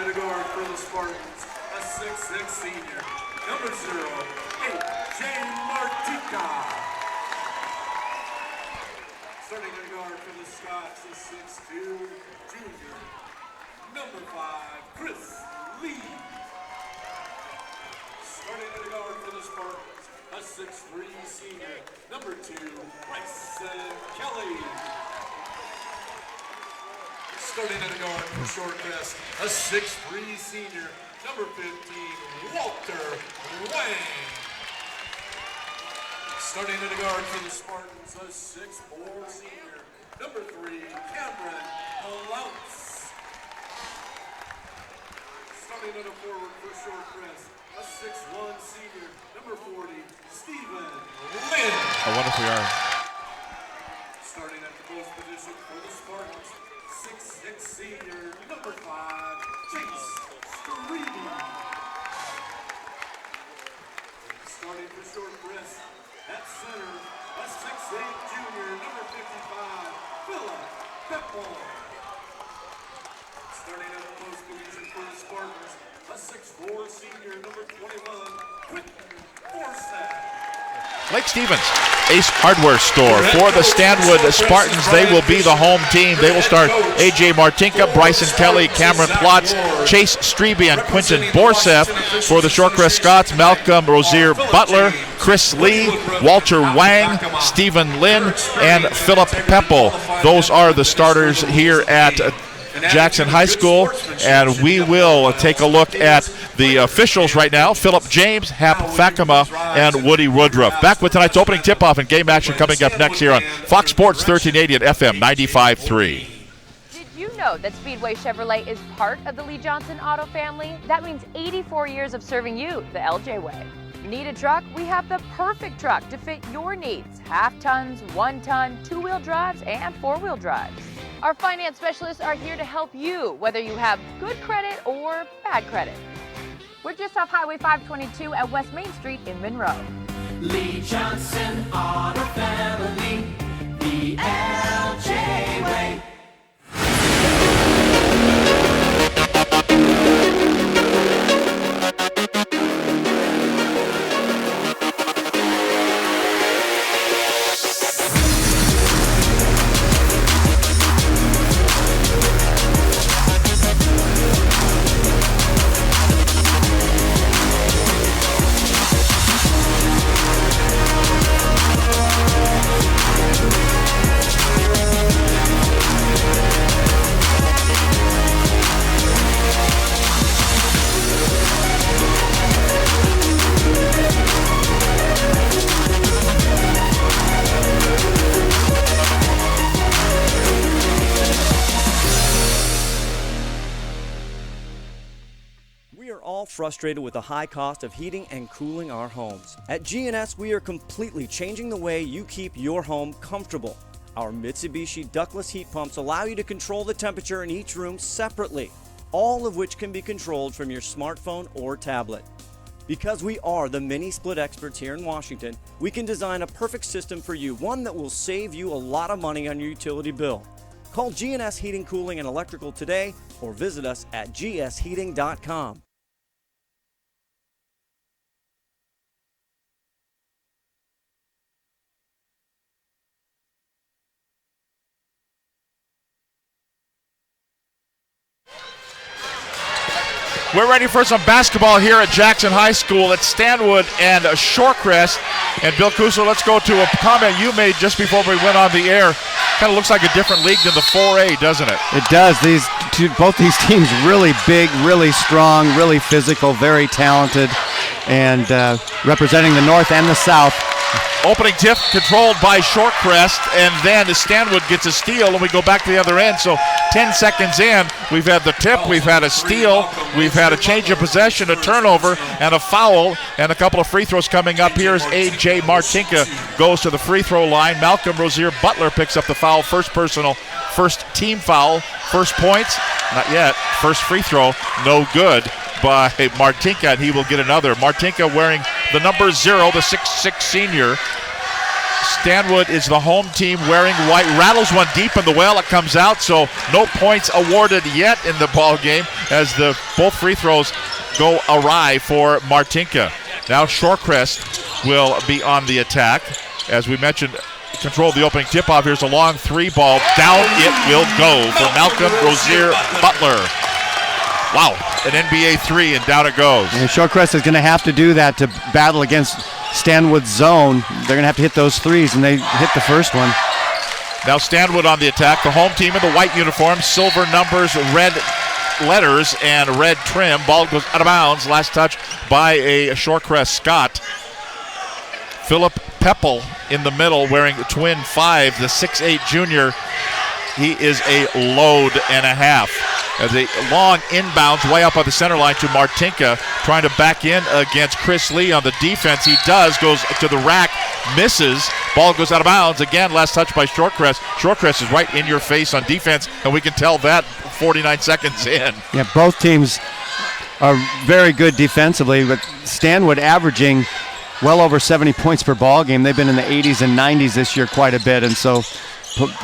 in a guard for the Spartans, a 6'6" senior, number 08, Jay Martika. Starting in a guard for the Scots, a 6'2" junior, number 5, Chris Lee. Starting in a guard for the Spartans, a 6'3" senior, number 2, Bryson Kelly. Starting in a guard for Shorecrest, a 6'3" senior, number 15, Walter Wang. Starting in a guard for the Spartans, a 6'4" senior, number 3, Cameron Lounce. Starting in a forward for Shorecrest, a 6'1" senior, number 40, Stephen Lynn. I wonder if we are. Starting at the post position for the Spartans, 6'6" senior, number 5, Chase Streedy. Starting for Shorecrest, at center, a 6'8" junior, number 55, Philip Pepple. Starting at the post position for the Spartans, a 6'4" senior, number 21, Quentin Forsett. Lake Stevens, Ace Hardware Store for the Stanwood Spartans. They will be the home team. They will start A.J. Martinka, Bryson Kelly, Cameron Plotz, Chase Strebe, and Quentin Borseth. For the Shorecrest Scots, Malcolm Rozier Butler, Chris Lee, Walter Wang, Stephen Lynn, and Philip Pepple. Those are the starters here at Jackson High School, and we will take a look at the officials right now. Philip James, Hap Fakema, and Woody Woodruff. Back with tonight's opening tip-off and game action coming up next here on Fox Sports 1380 and FM 95.3. Did you know that Speedway Chevrolet is part of the Lee Johnson Auto family? That means 84 years of serving you the LJ way. Need a truck? We have the perfect truck to fit your needs. Half tons, 1 ton, 2-wheel drives, and 4-wheel drives. Our finance specialists are here to help you, whether you have good credit or bad credit. We're just off Highway 522 at West Main Street in Monroe. Lee Johnson Auto Family, the LJ way. Frustrated with the high cost of heating and cooling our homes. At GNS, we are completely changing the way you keep your home comfortable. Our Mitsubishi ductless heat pumps allow you to control the temperature in each room separately, all of which can be controlled from your smartphone or tablet. Because we are the mini split experts here in Washington, we can design a perfect system for you, one that will save you a lot of money on your utility bill. Call GNS Heating, Cooling, and Electrical today or visit us at gsheating.com. We're ready for some basketball here at Jackson High School. It's Stanwood and Shorecrest. And Bill Kuso, let's go to a comment you made just before we went on the air. Kind of looks like a different league than the 4A, doesn't it? It does. Both these teams really big, really strong, really physical, very talented, and representing the North and the South. Opening tip controlled by Shorecrest, and then Stanwood gets a steal, and we go back to the other end. So 10 seconds in, we've had the tip, we've had a steal, we've had a change of possession, a turnover, and a foul, and a couple of free throws coming up. Here's A.J. Martinka goes to the free throw line. Malcolm Rozier Butler picks up the foul, first personal, first team foul, first points, not yet, first free throw, no good by Martinka, and he will get another. Martinka wearing the number 0, the 6'6" senior. Stanwood is the home team wearing white. Rattles one deep in the well. It comes out, so no points awarded yet in the ball game as both free throws go awry for Martinka. Now Shorecrest will be on the attack. As we mentioned, control the opening tip-off. Here's a long three ball. Down it will go for Malcolm Rozier Butler. Wow, an NBA three, and down it goes. And Shorecrest is going to have to do that to battle against Stanwood's zone. They're going to have to hit those threes, and they hit the first one. Now Stanwood on the attack. The home team in the white uniform, silver numbers, red letters, and red trim. Ball goes out of bounds. Last touch by a Shorecrest Scot. Philip Peppel in the middle wearing twin 5, the 6'8 junior. He is a load and a half. As a long inbounds way up on the center line to Martinka, trying to back in against Chris Lee on the defense. He does, goes to the rack, misses. Ball goes out of bounds. Again, last touch by Shorecrest. Shorecrest is right in your face on defense, and we can tell that 49 seconds in. Yeah, both teams are very good defensively, but Stanwood averaging well over 70 points per ball game. They've been in the 80s and 90s this year quite a bit, and so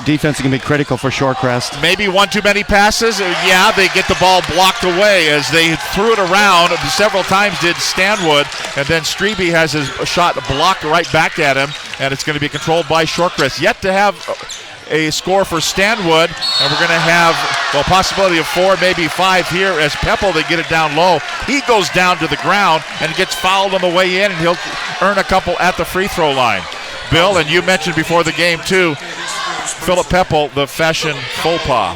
defense is going to be critical for Shorecrest. Maybe one too many passes. Yeah, they get the ball blocked away as they threw it around several times, did Stanwood, and then Strebe has his shot blocked right back at him, and it's going to be controlled by Shorecrest. Yet to have a score for Stanwood, and we're going to have a possibility of 4, maybe 5 here as Peppel, they get it down low. He goes down to the ground and gets fouled on the way in, and he'll earn a couple at the free throw line. Bill, and you mentioned before the game too, Philip Peppel, the fashion faux pas.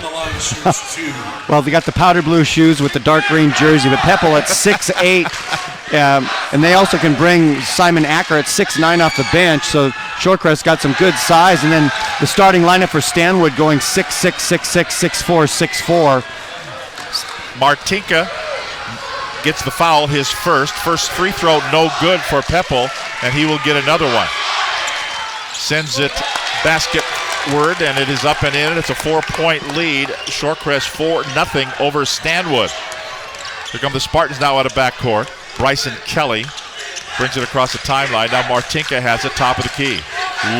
Well, they got the powder blue shoes with the dark green jersey, but Peppel at 6'8", and they also can bring Simon Acker at 6'9" off the bench, so Shorecrest got some good size, and then the starting lineup for Stanwood going 6'6", 6'6", 6'4", 6'4". Martinka gets the foul, his first free throw, no good for Peppel, and he will get another one. Sends it basketward, and it is up and in. It's a 4-point lead. Shorecrest 4-0 over Stanwood. Here come the Spartans now out of backcourt. Bryson Kelly brings it across the timeline. Now Martinka has it, top of the key.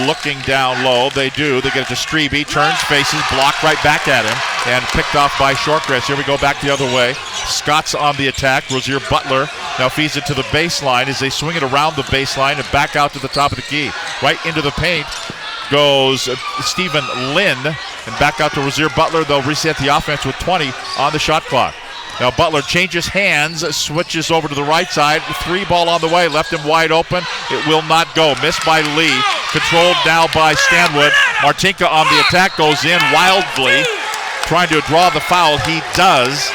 Looking down low, they do. They get it to Strebe, turns, faces, blocked right back at him, and picked off by Shorecrest. Here we go back the other way. Scots on the attack. Rozier Butler now feeds it to the baseline as they swing it around the baseline and back out to the top of the key. Right into the paint goes Stephen Lynn, and back out to Rozier Butler. They'll reset the offense with 20 on the shot clock. Now Butler changes hands, switches over to the right side. 3 ball on the way, left him wide open. It will not go. Missed by Lee. Controlled now by Stanwood. Martinka on the attack, goes in wildly, trying to draw the foul. He does,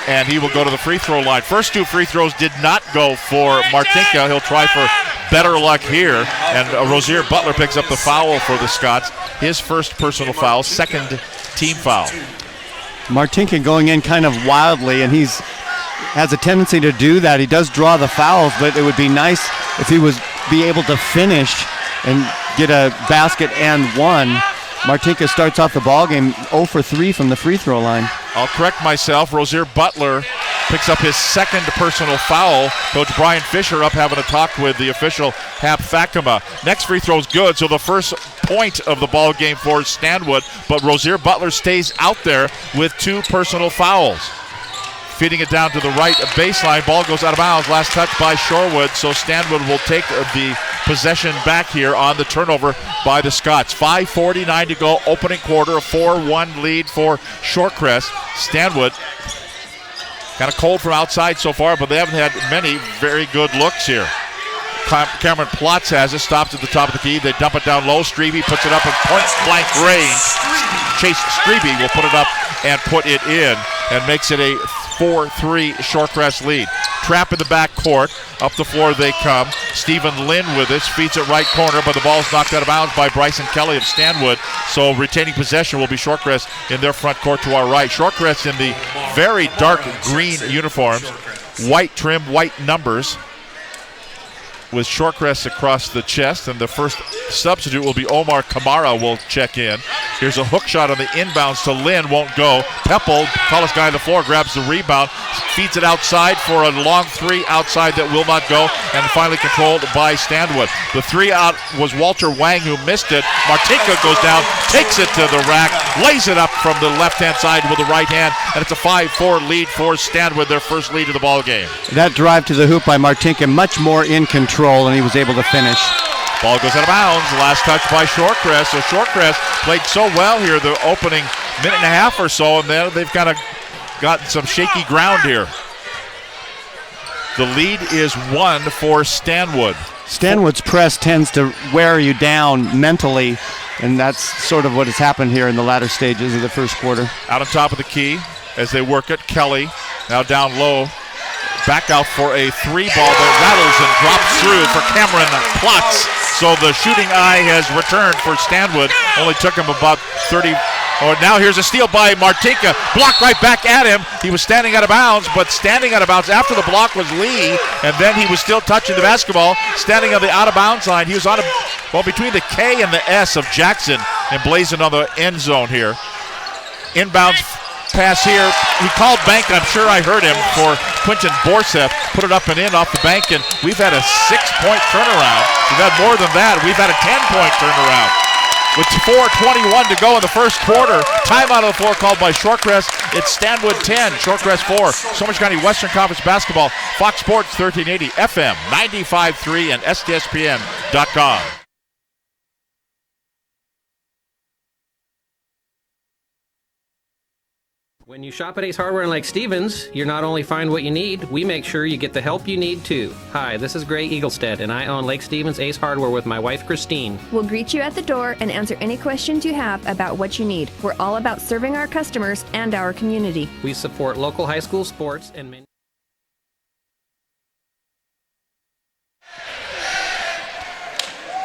and he will go to the free throw line. First 2 free throws did not go for Martinka. He'll try for better luck here, and Rozier Butler picks up the foul for the Scots. His first personal foul, second team foul. Martinka going in kind of wildly, and has a tendency to do that. He does draw the fouls, but it would be nice if he was be able to finish and get a basket and one. Martinka starts off the ball game 0 for 3 from the free throw line. I'll correct myself. Rozier Butler picks up his second personal foul. Coach Brian Fisher up having a talk with the official, Hap Fakema. Next free throw is good, so the first point of the ball game for Stanwood, but Rozier Butler stays out there with 2 personal fouls. Feeding it down to the right baseline. Ball goes out of bounds. Last touch by Shorewood, so Stanwood will take the possession back here on the turnover by the Scots. 5:49 to go, opening quarter, a 4-1 lead for Shorecrest. Stanwood kind of cold from outside so far, but they haven't had many very good looks here. Cameron Plotz has it, stops at the top of the key. They dump it down low. Strebe puts it up at point-blank range. Chase Strebe will put it up and put it in, and makes it a 4-3 Shorecrest lead. Trap in the back court. Up the floor they come. Stephen Lynn with it. Feeds it right corner, but the ball is knocked out of bounds by Bryson Kelly of Stanwood. So retaining possession will be Shorecrest in their front court to our right. Shorecrest in the very dark green uniforms. White trim, white numbers, with Shorecrest across the chest, and the first substitute will be Omar Kamara will check in. Here's a hook shot on the inbounds to Lynn, won't go. Peppel, tallest guy on the floor, grabs the rebound, feeds it outside for a long three outside that will not go, and finally controlled by Stanwood. The three out was Walter Wang, who missed it. Martinka goes down, takes it to the rack, lays it up from the left-hand side with the right hand, and it's a 5-4 lead for Stanwood, their first lead of the ball game. That drive to the hoop by Martinka, much more in control, and he was able to finish. Ball goes out of bounds. Last touch by Shorecrest. So Shorecrest played so well here the opening minute and a half or so, and then they've kind of gotten some shaky ground here. The lead is 1 for Stanwood. Stanwood's press tends to wear you down mentally, and that's sort of what has happened here in the latter stages of the first quarter. Out on top of the key as they work it. Kelly now down low. Back out for a three ball that rattles and drops through for Cameron Plotz. So the shooting eye has returned for Stanwood. Only took him about 30. Now here's a steal by Martinka. Blocked right back at him. He was standing out of bounds, but standing out of bounds after the block was Lee, and then he was still touching the basketball, standing on the out of bounds line. He was on between the K and the S of Jackson, and blazing on the end zone here. Inbounds pass here. He called bank. I'm sure I heard him for Quinton Borseth. Put it up and in off the bank, and we've had a 6-point turnaround. We've had more than that. We've had a 10-point turnaround. With 4:21 to go in the first quarter, timeout on the floor called by Shorecrest. It's Stanwood 10, Shorecrest 4. Somerset County Western Conference Basketball, Fox Sports 1380, FM 95.3, and STSPN.com. When you shop at Ace Hardware in Lake Stevens, you not only find what you need, we make sure you get the help you need too. Hi, this is Gray Eaglestead, and I own Lake Stevens Ace Hardware with my wife Christine. We'll greet you at the door and answer any questions you have about what you need. We're all about serving our customers and our community. We support local high school sports and many.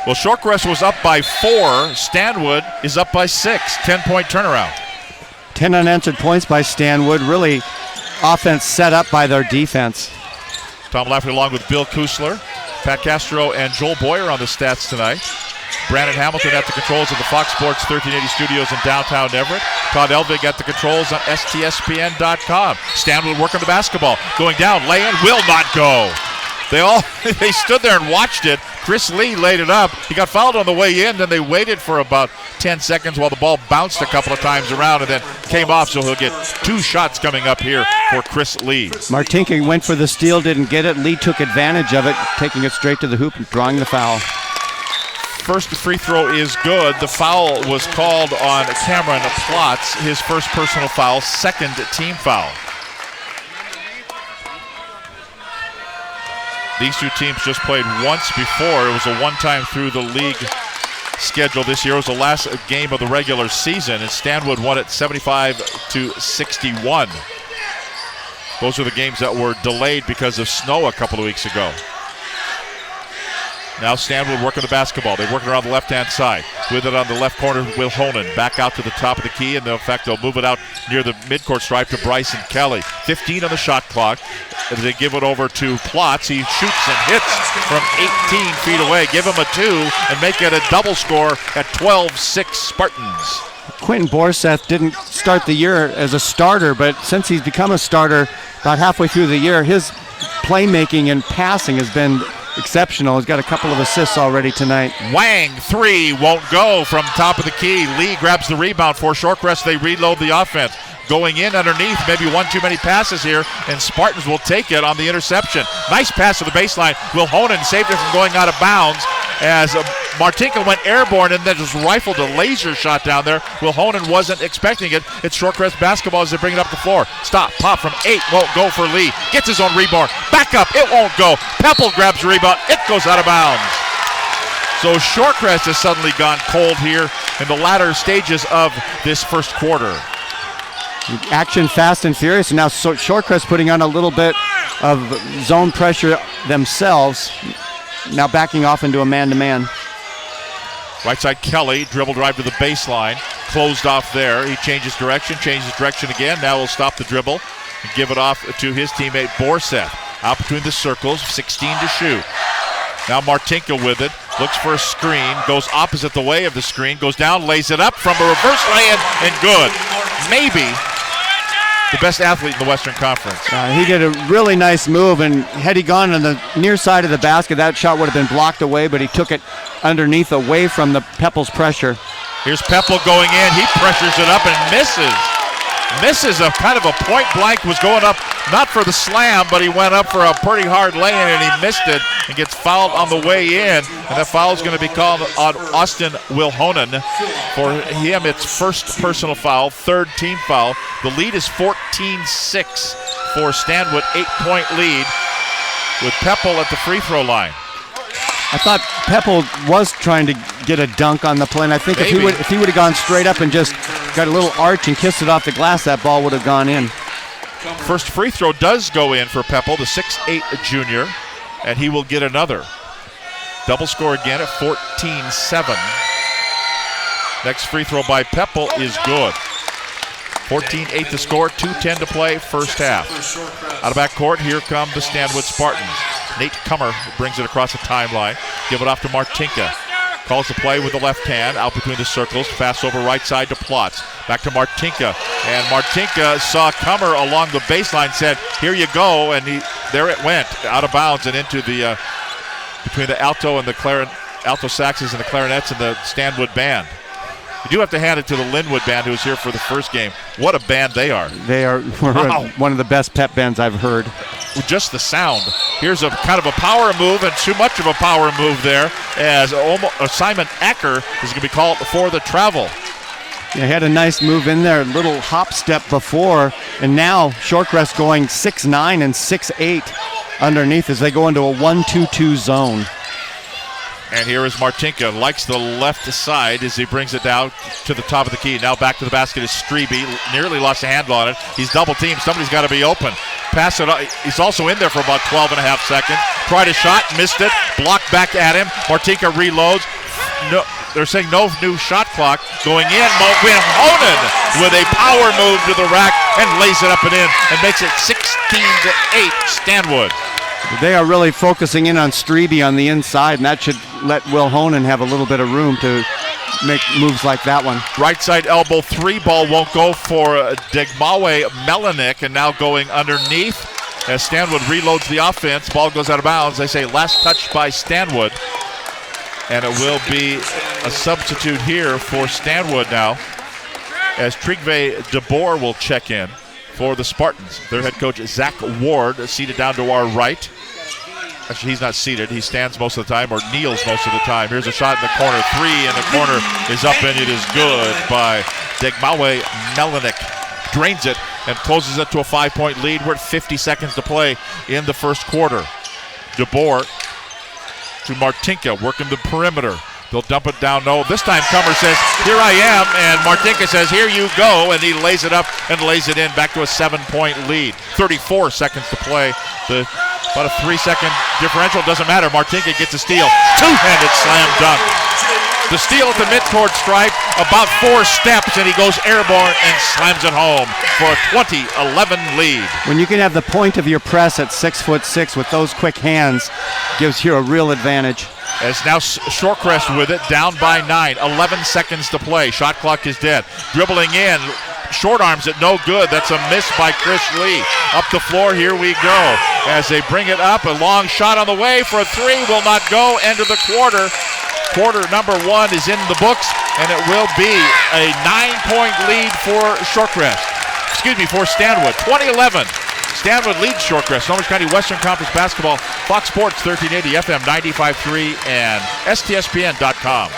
Well, Shorecrest was up by 4. Stanwood is up by 6. 10-point turnaround. 10 unanswered points by Stanwood. Really offense set up by their defense. Tom Lafferty along with Bill Kusler, Pat Castro, and Joel Boyer on the stats tonight. Brandon Hamilton at the controls of the Fox Sports 1380 studios in downtown Everett. Todd Elvig at the controls on STSPN.com. Stanwood working the basketball. Going down, lay-in, will not go. They stood there and watched it. Chris Lee laid it up. He got fouled on the way in, then they waited for about 10 seconds while the ball bounced a couple of times around and then came off, so he'll get 2 shots coming up here for Chris Lee. Martinka went for the steal, didn't get it. Lee took advantage of it, taking it straight to the hoop and drawing the foul. First free throw is good. The foul was called on Cameron Plotz, his first personal foul, second team foul. These two teams just played once before. It was a one-time through the league schedule this year. It was the last game of the regular season, and Stanwood won it 75-61. Those are the games that were delayed because of snow a couple of weeks ago. Now Stanwood working the basketball. They're working around the left-hand side. With it on the left corner, Will Honan. Back out to the top of the key, and in fact, they'll move it out near the midcourt stripe to Bryson Kelly. 15 on the shot clock. As they give it over to Plotz, he shoots and hits from 18 feet away. Give him a 2 and make it a double score at 12-6 Spartans. Quinton Borseth didn't start the year as a starter, but since he's become a starter about halfway through the year, his playmaking and passing has been exceptional. He's got a couple of assists already tonight. Wang, 3, won't go from top of the key. Lee grabs the rebound for Shorecrest. They reload the offense. Going in underneath, maybe one too many passes here, and Spartans will take it on the interception. Nice pass to the baseline. Will Honan saved it from going out of bounds as Martinka went airborne and then just rifled a laser shot down there. Will Honan wasn't expecting it. It's Shorecrest basketball as they bring it up the floor. Stop, pop from 8, won't go for Lee. Gets his own rebound. Back up, it won't go. Peppel grabs the rebound, it goes out of bounds. So Shorecrest has suddenly gone cold here in the latter stages of this first quarter. Action fast and furious, and now Shorecrest putting on a little bit of zone pressure themselves. Now backing off into a man-to-man. Right side Kelly, dribble drive to the baseline. Closed off there. He changes direction again. Now he'll stop the dribble and give it off to his teammate Borseth. Out between the circles, 16 to shoot. Now Martinka with it. Looks for a screen, goes opposite the way of the screen, goes down, lays it up from a reverse lay-in, and good. Maybe the best athlete in the Western Conference. He did a really nice move, and had he gone on the near side of the basket, that shot would have been blocked away, but he took it underneath away from the Pepple's pressure. Here's Pepple going in. He pressures it up and misses. Misses a kind of a point blank, was going up not for the slam, but he went up for a pretty hard lay-in and he missed it and gets fouled on the way in. And that foul is going to be called on Austin Wilhonen. For him, it's first personal foul, third team foul. The lead is 14-6 for Stanwood, 8-point lead with Pepple at the free throw line. I thought Pepple was trying to get a dunk on the play, and I think if he would have gone straight up and just got a little arch and kissed it off the glass, that ball would have gone in. First free throw does go in for Pepple, the 6'8 junior, and he will get another. Double score again at 14-7. Next free throw by Pepple is good. 14-8 to score, 2:10 to play, first half. Out of backcourt, here come the Stanwood Spartans. Nate Kummer brings it across the timeline. Give it off to Martinka. Calls the play with the left hand, out between the circles. Pass over right side to Plotz. Back to Martinka. And Martinka saw Kummer along the baseline, said, here you go. And there it went, out of bounds and into the, between the alto and the alto saxes and the clarinets and the Stanwood band. You do have to hand it to the Linwood band, who was here for the first game. What a band they are. They are one of the best pep bands I've heard. Just the sound. Here's a kind of a power move, and too much of a power move there, as Simon Acker is going to be called for the travel. Yeah, he had a nice move in there, a little hop step before, and now Shorecrest going 6'9 and 6'8 underneath as they go into a 1-2-2 zone. And here is Martinka, likes the left side as he brings it down to the top of the key. Now back to the basket is Strebe, nearly lost a handle on it. He's double teamed, somebody's got to be open. Pass it, he's also in there for about 12 and a half seconds. Tried a shot, missed it, blocked back at him. Martinka reloads. No, they're saying no new shot clock. Going in, Wilhonen with a power move to the rack and lays it up and in and makes it 16-8 Stanwood. They are really focusing in on Strebe on the inside, and that should let Wilhonen have a little bit of room to make moves like that one. Right side elbow three ball won't go for Degmawe Melanik, and now going underneath as Stanwood reloads the offense. Ball goes out of bounds. They say last touch by Stanwood, and it will be a substitute here for Stanwood now as Trygve DeBoer will check in for the Spartans. Their head coach, Zach Ward, seated down to our right. Actually, he's not seated. He stands most of the time or kneels most of the time. Here's a shot in the corner. Three in the corner is up, and it is good by Degmawe Melanik. Drains it and closes it to a 5-point lead. We're at 50 seconds to play in the first quarter. DeBoer to Martinka, working the perimeter. They'll dump it down. No, this time Kummer says, here I am, and Martinka says, here you go, and he lays it up and lays it in, back to a 7-point lead. 34 seconds to play. About a 3-second differential, doesn't matter. Martinka gets a steal. Two-handed slam dunk. The steal at the midcourt stripe, about 4 steps, and he goes airborne and slams it home for a 20-11 lead. When you can have the point of your press at 6'6" with those quick hands, gives you a real advantage. As now Shorecrest with it, down by 9, 11 seconds to play. Shot clock is dead. Dribbling in, short arms it, no good. That's a miss by Chris Lee. Up the floor, here we go. As they bring it up, a long shot on the way for a 3, will not go. End of the quarter. Quarter number 1 is in the books, and it will be a 9-point lead for for Stanwood. 2011. Stanwood leads Shorecrest. Snohomish County Western Conference Basketball. Fox Sports 1380 FM 95.3 and STSPN.com.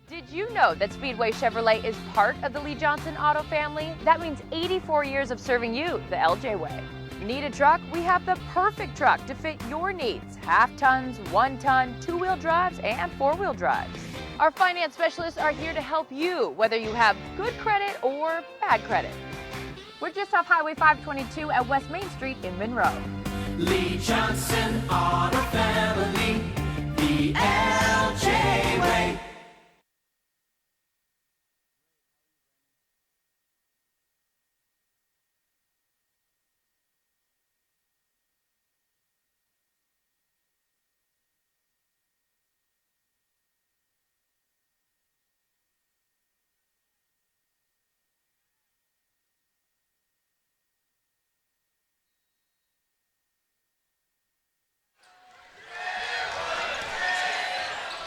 Did you know that Speedway Chevrolet is part of the Lee Johnson Auto family? That means 84 years of serving you the LJ way. Need a truck? We have the perfect truck to fit your needs. Half tons, 1 ton, 2-wheel drives, and 4-wheel drives. Our finance specialists are here to help you, whether you have good credit or bad credit. We're just off Highway 522 at West Main Street in Monroe. Lee Johnson Auto Family, the LJ way.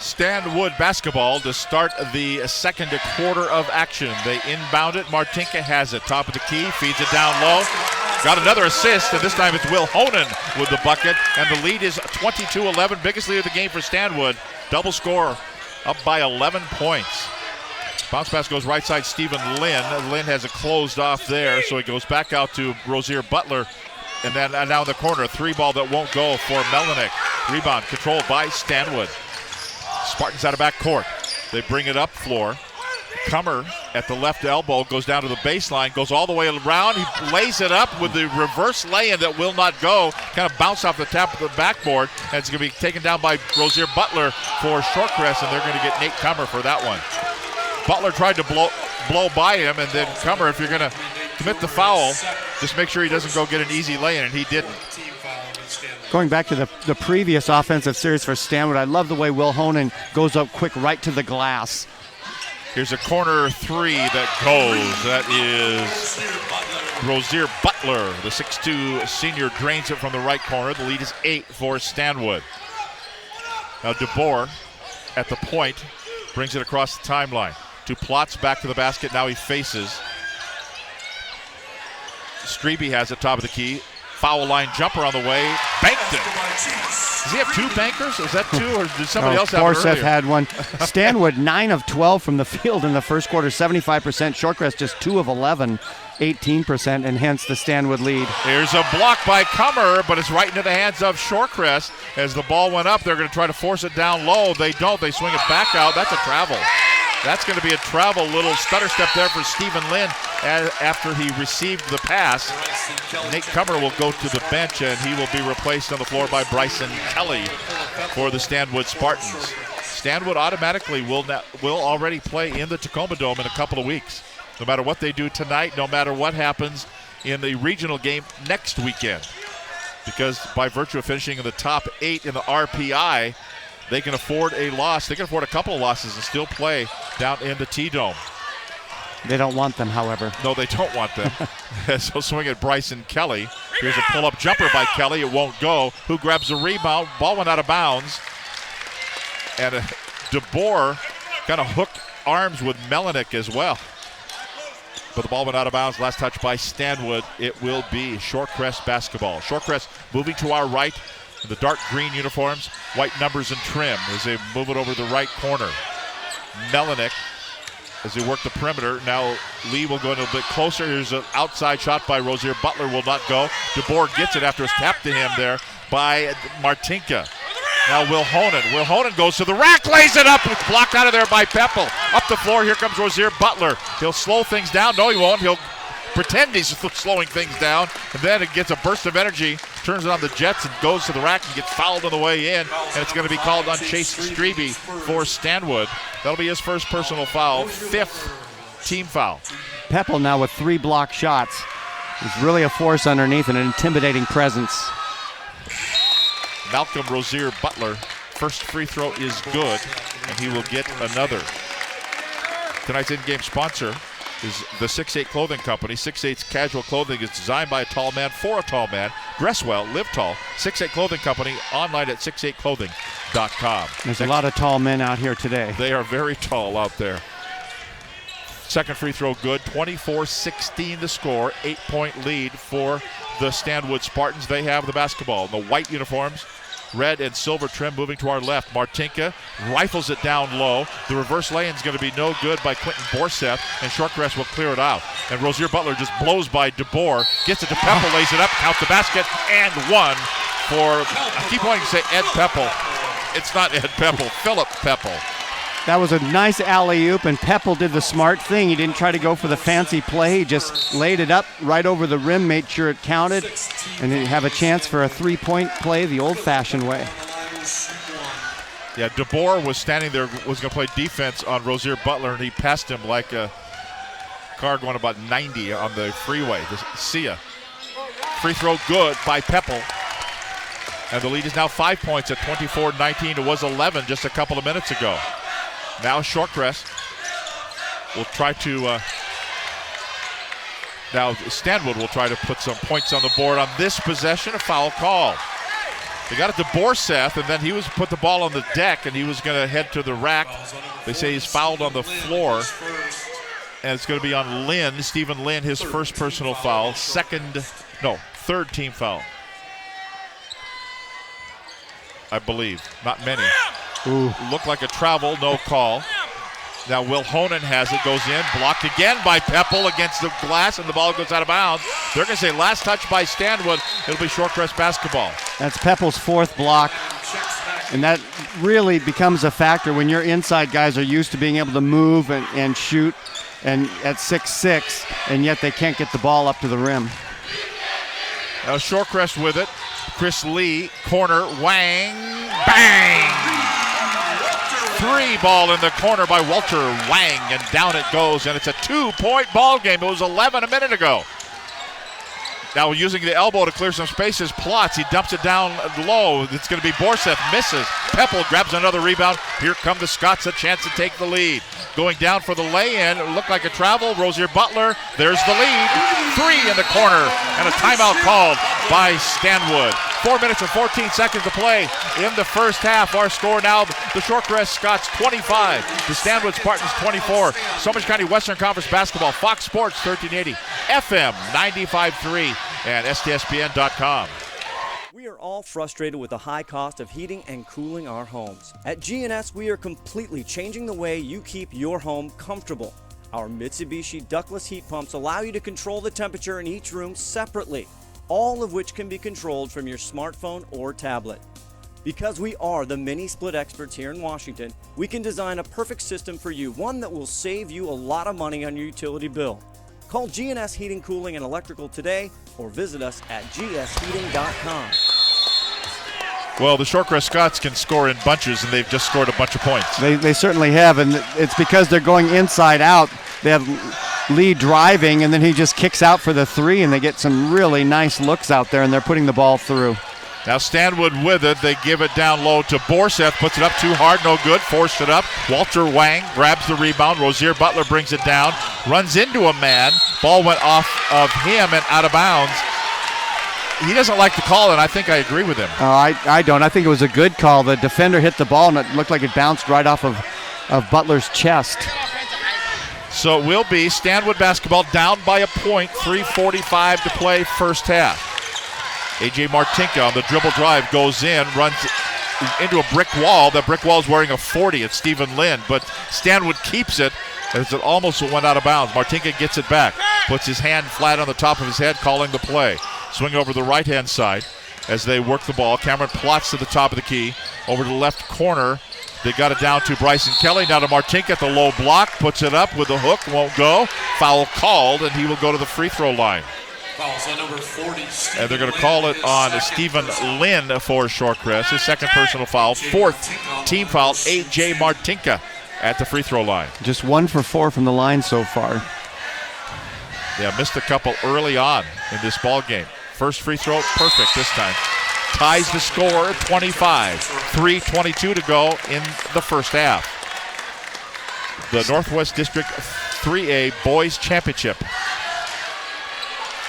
Stanwood basketball to start the second quarter of action. They inbound it. Martinka has it. Top of the key. Feeds it down low. Got another assist, and this time it's Will Honan with the bucket. And the lead is 22-11. Biggest lead of the game for Stanwood. Double score, up by 11 points. Bounce pass goes right side, Stephen Lynn. Lynn has it closed off there, so it goes back out to Rozier Butler. And then now in the corner, a 3-ball that won't go for Melinek. Rebound controlled by Stanwood. Spartans out of back court. They bring it up floor. Cummer at the left elbow goes down to the baseline, goes all the way around. He lays it up with the reverse lay-in that will not go. Kind of bounce off the top of the backboard, and it's going to be taken down by Rozier Butler for Shorecrest, and they're going to get Nate Cummer for that one. Butler tried to blow by him, and then Cummer, if you're going to commit the foul, just make sure he doesn't go get an easy lay-in, and he didn't. Going back to the previous offensive series for Stanwood, I love the way Will Honan goes up quick right to the glass. Here's a corner 3 that goes. That is Rozier Butler. The 6'2 senior drains it from the right corner. The lead is 8 for Stanwood. Now DeBoer at the point brings it across the timeline. To Plotz, back to the basket. Now he faces. Strebe has it, top of the key. Foul line jumper on the way. Banked it. Does he have 2 bankers? Is that 2, or did somebody else have it Forsyth earlier? had one. Stanwood 9 of 12 from the field in the first quarter, 75%. Shorecrest just 2 of 11, 18%, and hence the Stanwood lead. Here's a block by Cummer, but it's right into the hands of Shorecrest. As the ball went up, they're going to try to force it down low. They don't. They swing it back out. That's a travel. That's going to be a travel. Little stutter step there for Stephen Lynn after he received the pass. Nate Cummer will go to the bench, and he will be replaced on the floor by Bryson Kelly for the Stanwood Spartans. Stanwood automatically will already play in the Tacoma Dome in a couple of weeks. No matter what they do tonight, no matter what happens in the regional game next weekend. Because by virtue of finishing in the top 8 in the RPI, they can afford a loss. They can afford a couple of losses and still play down in the T-Dome. They don't want them, however. No, they don't want them. So swing at Bryson Kelly. Here's a pull-up jumper by Kelly. It won't go. Who grabs the rebound? Ball went out of bounds. And DeBoer kind of hooked arms with Melinek as well. But the ball went out of bounds. Last touch by Stanwood. It will be Shorecrest basketball. Shorecrest moving to our right. The dark green uniforms, white numbers and trim as they move it over the right corner. Melinek as they work the perimeter. Now Lee will go in a bit closer. Here's an outside shot by Rozier. Butler will not go. DeBoer gets it after it's tapped to him there by Martinka. Now Will Honan. Will Honan goes to the rack, lays it up. It's blocked out of there by Peppel. Up the floor, here comes Rozier Butler. He'll slow things down. No, he won't. He'll pretend he's slowing things down, and then it gets a burst of energy, turns it on the Jets and goes to the rack and gets fouled on the way in, and it's going to be called on Chase Strebe for Stanwood. That'll be his first personal foul, 5th team foul. Peppel now with 3 block shots. He's really a force underneath and an intimidating presence. Malcolm Rozier Butler, first free throw is good, and he will get another. Tonight's in-game sponsor is the 6'8 Clothing Company. 6'8's casual clothing is designed by a tall man for a tall man. Dress well, live tall. 6'8 Clothing Company, online at 68clothing.com. There's a lot of tall men out here today. They are very tall out there. Second free throw good. 24-16 the score. 8-point lead for the Stanwood Spartans. They have the basketball in the white uniforms. Red and silver trim moving to our left. Martinka rifles it down low. The reverse lay-in is going to be no good by Quentin Borseth, and Shorecrest will clear it out. And Rozier Butler just blows by DeBoer, gets it to Peppel, lays it up, counts the basket, and one for, I keep wanting to say Ed Peppel. It's not Ed Peppel, Philip Peppel. That was a nice alley-oop, and Peppel did the smart thing. He didn't try to go for the fancy play. He just laid it up right over the rim, made sure it counted, and then have a chance for a 3-point play the old-fashioned way. Yeah, DeBoer was standing there, was going to play defense on Rozier Butler, and he passed him like a car going about 90 on the freeway. See ya. Free throw good by Peppel. And the lead is now 5 points at 24-19. It was 11 just a couple of minutes ago. Now Shorecrest will try to, now Stanwood will try to put some points on the board on this possession. A foul call. They got it to Borseth, and then he was put the ball on the deck, and he was going to head to the rack. They say he's fouled on the floor, and it's going to be on Lynn, Stephen Lynn, his first personal foul, third team foul, I believe. Not many. Ooh. Looked like a travel, no call. Now Will Honan has it, goes in, blocked again by Peppel against the glass, and the ball goes out of bounds. They're going to say last touch by Stanwood. It'll be Shorecrest basketball. That's Peppel's fourth block, and that really becomes a factor when your inside guys are used to being able to move and shoot, and at 6'6", and yet they can't get the ball up to the rim. Now Shorecrest with it. Chris Lee, corner, Wang, bang! 3 ball in the corner by Walter Wang, and down it goes, and it's a 2-point ball game. It was 11 a minute ago. Now using the elbow to clear some spaces, Plotz, he dumps it down low. It's going to be Borseth, misses. Peppel grabs another rebound. Here come the Scots, a chance to take the lead. Going down for the lay-in, it looked like a travel. Rosier Butler, there's the lead. 3 in the corner, and a timeout called by Stanwood. 4 minutes and 14 seconds to play in the first half. Our score now, the Shorecrest Scots 25, the Stanwood Spartans 24. Summers County Western Conference Basketball, Fox Sports 1380, FM 95.3, and STSPN.com. We are all frustrated with the high cost of heating and cooling our homes. At GNS, we are completely changing the way you keep your home comfortable. Our Mitsubishi ductless heat pumps allow you to control the temperature in each room separately, all of which can be controlled from your smartphone or tablet. Because we are the mini split experts here in Washington, we can design a perfect system for you, one that will save you a lot of money on your utility bill. Call GNS Heating, Cooling, and Electrical today, or visit us at gsheating.com. Well, the Shorecrest Scots can score in bunches, and they've just scored a bunch of points. They certainly have, and it's because they're going inside out. They have Lee driving, and then he just kicks out for the 3, and they get some really nice looks out there, and they're putting the ball through. Now Stanwood with it. They give it down low to Borseth. Puts it up too hard, no good. Forced it up. Walter Wang grabs the rebound. Rosier Butler brings it down. Runs into a man. Ball went off of him and out of bounds. He doesn't like the call, and I think I agree with him. I don't. I think it was a good call. The defender hit the ball, and it looked like it bounced right off of Butler's chest. So it will be Stanwood basketball down by a point. 3:45 to play first half. A.J. Martinka on the dribble drive goes in, runs into a brick wall. That brick wall is wearing a 40. It's Stephen Lynn, but Stanwood keeps it as it almost went out of bounds. Martinka gets it back, puts his hand flat on the top of his head, calling the play. Swing over the right-hand side as they work the ball. Cameron Plotz to the top of the key. Over to the left corner. They got it down to Bryson Kelly. Now to Martinka at the low block. Puts it up with the hook. Won't go. Foul called, and he will go to the free throw line. Fouls on number 40. And they're going to call it on Stephen Lynn for Shorecrest. His second personal foul. Fourth team foul, A.J. Martinka at the free throw line. Just 1 for 4 from the line so far. Yeah, missed a couple early on in this ball game. First free throw, perfect this time. Ties the score, 25. 3:22 to go in the first half. The Northwest District 3A Boys Championship.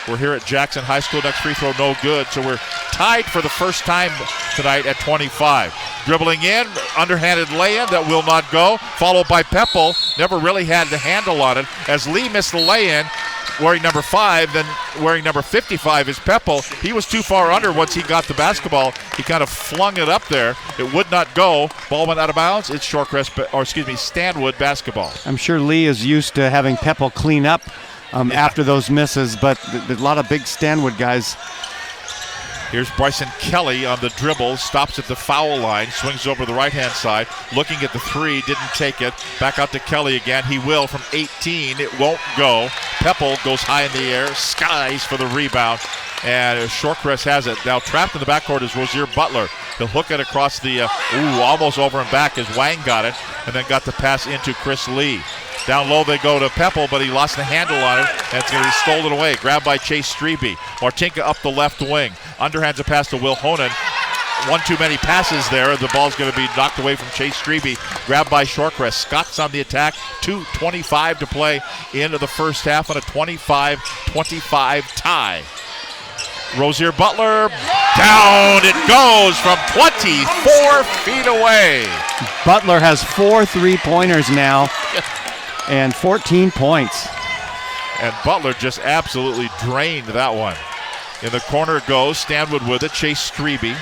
We're here at Jackson High School. Next free throw, no good. So we're tied for the first time tonight at 25. Dribbling in, underhanded lay-in that will not go. Followed by Peppel. Never really had the handle on it. As Lee missed the lay-in, wearing number 5, then wearing number 55 is Peppel. He was too far under once he got the basketball. He kind of flung it up there. It would not go. Ball went out of bounds. It's Stanwood basketball. I'm sure Lee is used to having Peppel clean up after those misses, but a lot of big Stanwood guys. Here's Bryson Kelly on the dribble, stops at the foul line, swings over the right-hand side, looking at the 3, didn't take it. Back out to Kelly again. He will from 18. It won't go. Peppel goes high in the air, skies for the rebound, and Shorecrest has it. Now trapped in the backcourt is Rosier Butler. He'll hook it across the, almost over and back as Wang got it, and then got the pass into Chris Lee. Down low they go to Peppel, but he lost the handle on it, and it's going to be stolen away. Grabbed by Chase Strebe. Martinka up the left wing. Underhands a pass to Will Honan. One too many passes there. The ball's going to be knocked away from Chase Strebe. Grabbed by Shorecrest. Scots on the attack. 2:25 to play into the first half on a 25-25 tie. Rosier Butler Down it goes from 24 feet away. Butler has 4 3-pointers now and 14 points. And Butler just absolutely drained that one. In the corner it goes. Stanwood with it. Chase Strebe.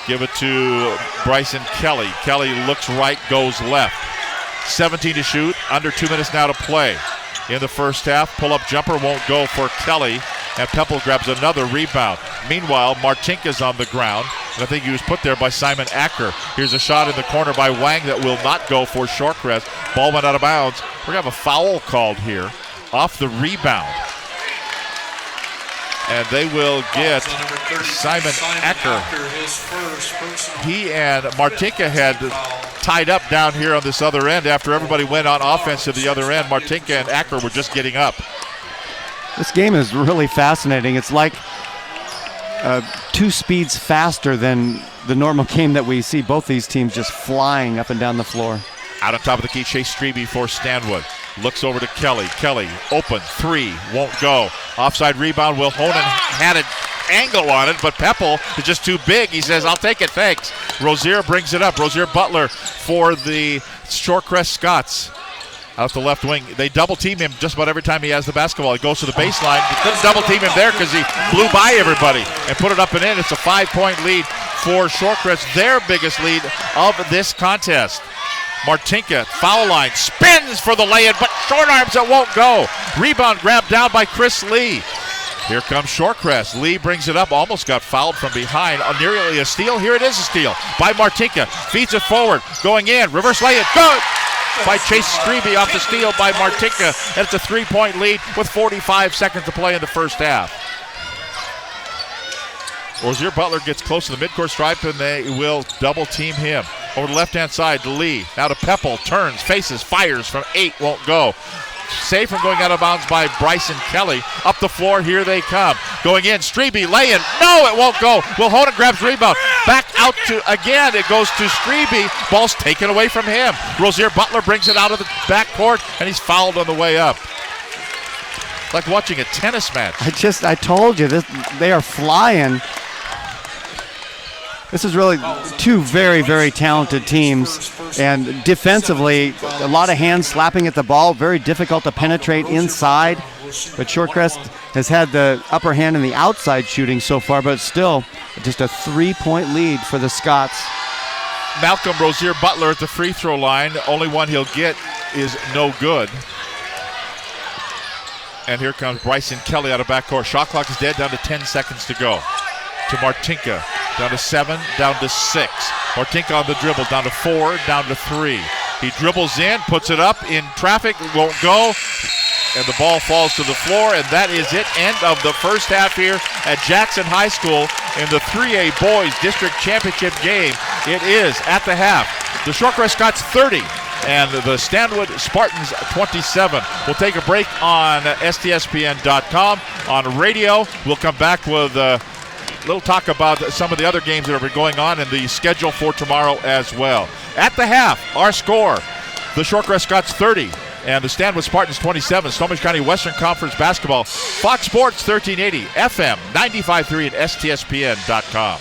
Give it to Bryson Kelly. Kelly looks right, goes left. 17 to shoot. Under 2 minutes now to play. In the first half, pull-up jumper won't go for Kelly. And Pepple grabs another rebound. Meanwhile, Martinka's on the ground. And I think he was put there by Simon Acker. Here's a shot in the corner by Wang that will not go for Shorecrest. Ball went out of bounds. We're going to have a foul called here off the rebound. And they will get Simon Acker. He and Martinka had tied up down here on this other end after everybody went on offense to the other end. Martinka and Acker were just getting up. This game is really fascinating. It's like 2 speeds faster than the normal game that we see both these teams just flying up and down the floor. Out on top of the key, Chase Strebe for Stanwood. Looks over to Kelly. Kelly, open, 3, won't go. Offside rebound, Will Honan had an angle on it, but Pepple is just too big. He says, I'll take it, thanks. Rozier brings it up. Rozier Butler for the Shorecrest Scots. Out the left wing. They double team him just about every time he has the basketball. He goes to the baseline. Doesn't double team him there because he blew by everybody and put it up and in. It's a 5-point lead for Shorecrest, their biggest lead of this contest. Martinka, foul line, spins for the lay-in, but short arms, it won't go. Rebound grabbed down by Chris Lee. Here comes Shorecrest. Lee brings it up, almost got fouled from behind. Nearly a steal. Here it is, a steal by Martinka. Feeds it forward, going in, reverse lay-in, good! By Chase Strebe off the steal by Martinka. And it's a 3-point lead with 45 seconds to play in the first half. Rozier Butler gets close to the midcourt stripe and they will double team him. Over the left-hand side to Lee. Now to Pepple. Turns, faces, fires from 8. Won't go. Saved from going out of bounds by Bryson Kelly. Up the floor, here they come. Going in, Strebe, lay-in. No, it won't go. Will Honan grabs rebound. Back out to, again, it goes to Strebe. Ball's taken away from him. Rozier Butler brings it out of the backcourt, and he's fouled on the way up. Like watching a tennis match. I told you, they are flying. This is really 2 very, very talented teams. And defensively, a lot of hands slapping at the ball. Very difficult to penetrate inside. But Shorecrest has had the upper hand in the outside shooting so far, but still just a 3-point lead for the Scots. Malcolm Rozier Butler at the free throw line. Only one he'll get is no good. And here comes Bryson Kelly out of backcourt. Shot clock is dead, down to 10 seconds to go. To Martinka, down to 7, down to 6. Martinka on the dribble, down to 4, down to 3. He dribbles in, puts it up in traffic, won't go, and the ball falls to the floor, and that is it. End of the first half here at Jackson High School in the 3A Boys District Championship game. It is, at the half, the Shorecrest Scots 30 and the Stanwood Spartans 27. We'll take a break on STSPN.com. On radio, we'll come back with a little talk about some of the other games that are going on and the schedule for tomorrow as well. At the half, our score, the Shorecrest Scots 30 and the Stanwood Spartans 27. Snohomish County Western Conference Basketball. Fox Sports 1380, FM 95.3 and STSPN.com.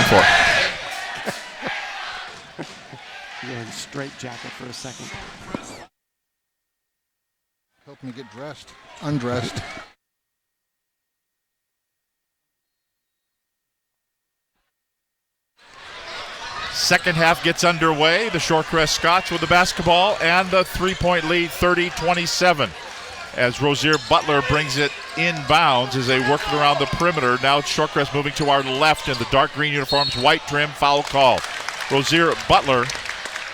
for? You're in straight jacket for a second. Help me get dressed. Undressed. Second half gets underway. The Shorecrest Scots with the basketball and the three-point lead, 30-27. As Rozier Butler brings it inbounds as they work it around the perimeter. Now it's Shorecrest moving to our left in the dark green uniforms, white trim, foul call. Rozier Butler,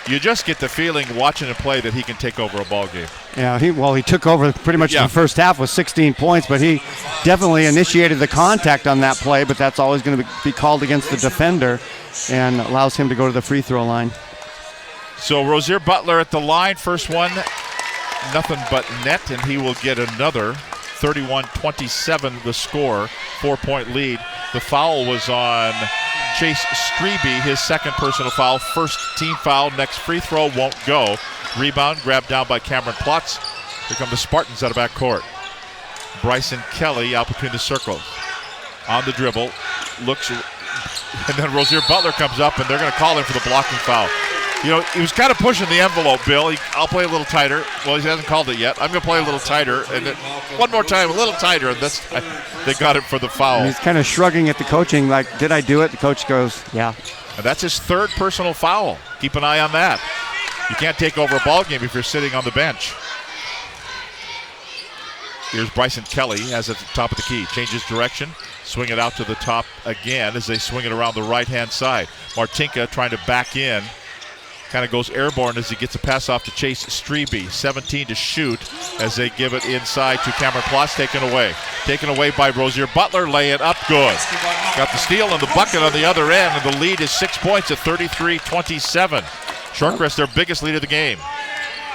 you just get the feeling watching him play that he can take over a ball game. Yeah, he took over pretty much the first half with 16 points, but he definitely initiated the contact on that play, but that's always going to be called against the defender and allows him to go to the free throw line. So Rozier Butler at the line, first one, nothing but net, and he will get another. 31-27 the score, 4-point lead. The foul was on Chase Strebe, his second personal foul, first team foul. Next free throw won't go. Rebound grabbed down by Cameron Plotz. Here come the Spartans out of backcourt. Bryson Kelly out between the circles. On the dribble, looks, and then Rozier Butler comes up, and they're going to call him for the blocking foul. You know, he was kind of pushing the envelope, Bill. I'll play a little tighter. Well, he hasn't called it yet. I'm going to play a little tighter. And then one more time, a little tighter. And they got it for the foul. And he's kind of shrugging at the coaching like, did I do it? The coach goes, yeah. And that's his third personal foul. Keep an eye on that. You can't take over a ball game if you're sitting on the bench. Here's Bryson Kelly, has it at the top of the key. Changes direction. Swing it out to the top again as they swing it around the right-hand side. Martinka trying to back in. Kind of goes airborne as he gets a pass off to Chase Strebe. 17 to shoot as they give it inside to Cameron Plotz. Taken away. Taken away by Rozier Butler. Lay it up good. Got the steal and the bucket on the other end, and the lead is 6 points at 33-27. Shorecrest, their biggest lead of the game.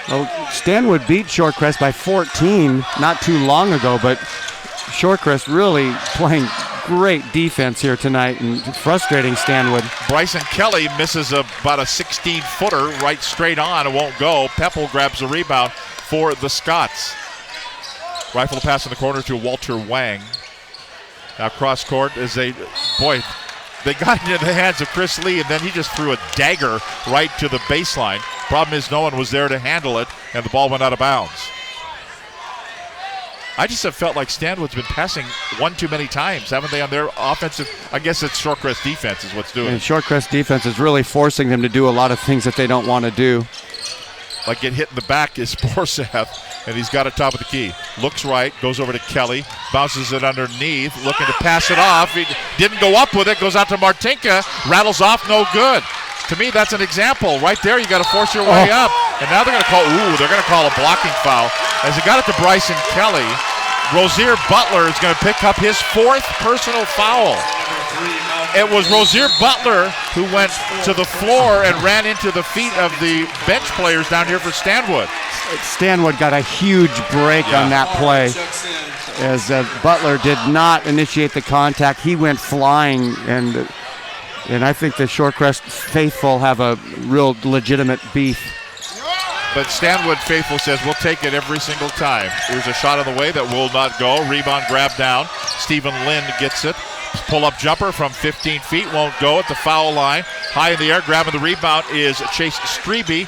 Well, Stanwood beat Shorecrest by 14 not too long ago, but Shorecrest really playing great defense here tonight and frustrating Stanwood. Bryson Kelly misses about a 16-footer right straight on. It won't go. Peppel grabs the rebound for the Scots. Rifle pass in the corner to Walter Wang. Now cross court as they got it into the hands of Chris Lee, and then he just threw a dagger right to the baseline. Problem is no one was there to handle it, and the ball went out of bounds. I just have felt like Stanwood's been passing one too many times, haven't they, on their offensive? I guess it's Shorecrest defense is what's doing it. And Shorecrest defense is really forcing them to do a lot of things that they don't want to do. Like get hit in the back is Borseth, and he's got it top of the key. Looks right, goes over to Kelly, bounces it underneath, looking to pass it off. He didn't go up with it, goes out to Martinka, rattles off, no good. To me, that's an example. Right there, you got to force your way up. And now they're going to call a blocking foul. As he got it to Bryson Kelly, Rozier Butler is going to pick up his fourth personal foul. It was Rozier Butler who went to the floor and ran into the feet of the bench players down here for Stanwood. Stanwood got a huge break on that play. As Butler did not initiate the contact, he went flying, and I think the Shorecrest faithful have a real legitimate beef. But Stanwood faithful says, we'll take it every single time. Here's a shot on the way that will not go. Rebound grab down. Stephen Lynn gets it. Pull-up jumper from 15 feet. Won't go at the foul line. High in the air, grabbing the rebound is Chase Strebe.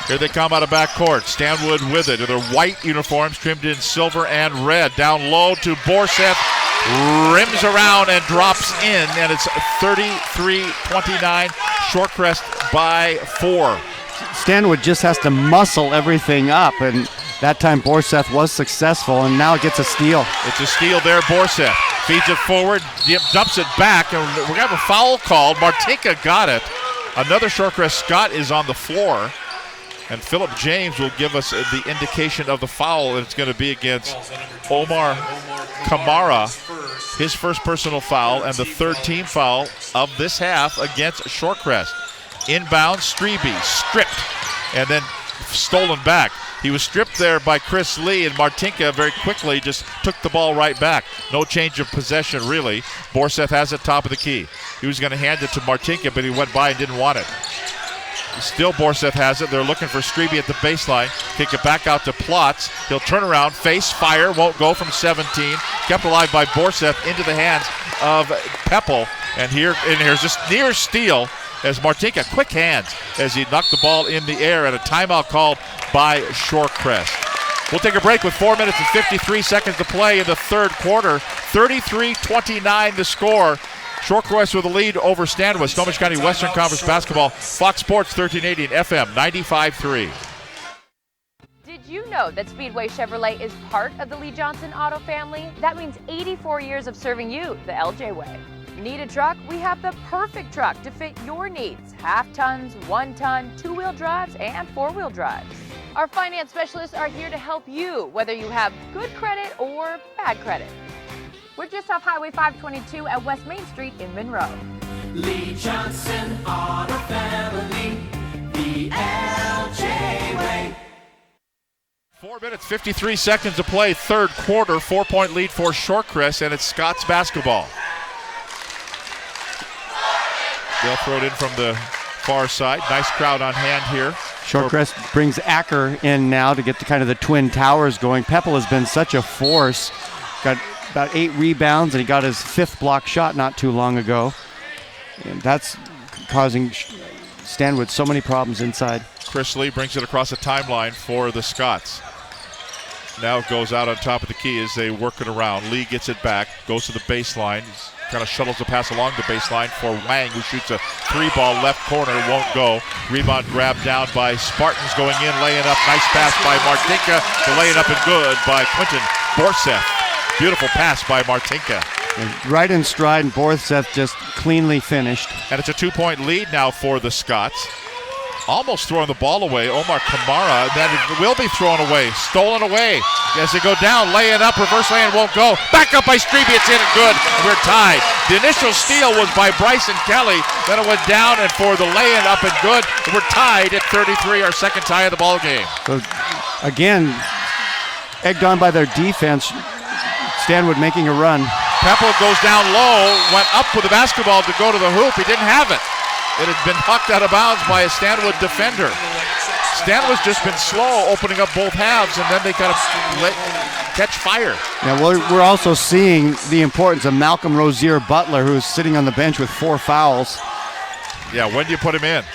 Here they come out of backcourt. Stanwood with it in their white uniforms trimmed in silver and red. Down low to Borseth. Rims around and drops in, and it's 33-29. Shorecrest by 4. Stanwood just has to muscle everything up, and that time Borseth was successful, and now it gets a steal. It's a steal there, Borseth. Feeds it forward, dumps it back, and we're going to have a foul called. Martinka got it. Another Shorecrest Scot is on the floor, and Philip James will give us the indication of the foul, and it's going to be against Omar Kamara, his first personal foul, and the third team foul of this half against Shorecrest. Inbound, Strebe stripped and then stolen back. He was stripped there by Chris Lee, and Martinka very quickly just took the ball right back. No change of possession, really. Borseth has it top of the key. He was going to hand it to Martinka, but he went by and didn't want it. Still Borseth has it. They're looking for Strebe at the baseline. Kick it back out to Plotz. He'll turn around, face, fire, won't go from 17. Kept alive by Borseth into the hands of Peppel. And here's this near steal as Martinka, quick hands as he knocked the ball in the air, and a timeout called by Shorecrest. We'll take a break with 4 minutes and 53 seconds to play in the third quarter. 33-29 the score. Shorecrest with a lead over Stanwood. Snohomish County Western Conference Basketball. Fox Sports 1380 and FM 95.3. Did you know that Speedway Chevrolet is part of the Lee Johnson Auto family? That means 84 years of serving you the LJ way. Need a truck? We have the perfect truck to fit your needs. Half tons, 1 ton, 2-wheel drives, and 4-wheel drives. Our finance specialists are here to help you, whether you have good credit or bad credit. We're just off Highway 522 at West Main Street in Monroe. Lee Johnson Auto Family, the LJ way. 4 minutes, 53 seconds to play, third quarter, 4-point lead for Shorecrest, and it's Scots basketball. They'll throw it in from the far side. Nice crowd on hand here. Shorecrest brings Acker in now to get the Twin Towers going. Peppel has been such a force. Got about 8 rebounds, and he got his 5th block shot not too long ago. And that's causing Stanwood so many problems inside. Chris Lee brings it across the timeline for the Scots. Now it goes out on top of the key as they work it around. Lee gets it back, goes to the baseline, kind of shuttles the pass along the baseline for Wang, who shoots a 3-ball left corner, won't go. Rebound grabbed down by Spartans, going in, laying up. Nice pass by Martinka. The laying up and good by Quentin Borseth. Beautiful pass by Martinka. And right in stride, and Borseth just cleanly finished. And it's a 2-point lead now for the Scots. Almost throwing the ball away, Omar Kamara. Then it will be thrown away, stolen away. As they go down, laying up, reverse laying won't go. Back up by Strebe, it's in and good. We're tied. The initial steal was by Bryson Kelly. Then it went down, and for the laying up and good, we're tied at 33, our second tie of the ball game. So again, egged on by their defense. Stanwood making a run. Peppel goes down low, went up with the basketball to go to the hoop. He didn't have it. It had been hucked out of bounds by a Stanwood defender. Stanwood's just been slow opening up both halves, and then they kind of catch fire. Yeah, we're also seeing the importance of Malcolm Rozier-Butler, who's sitting on the bench with 4 fouls. Yeah, when do you put him in?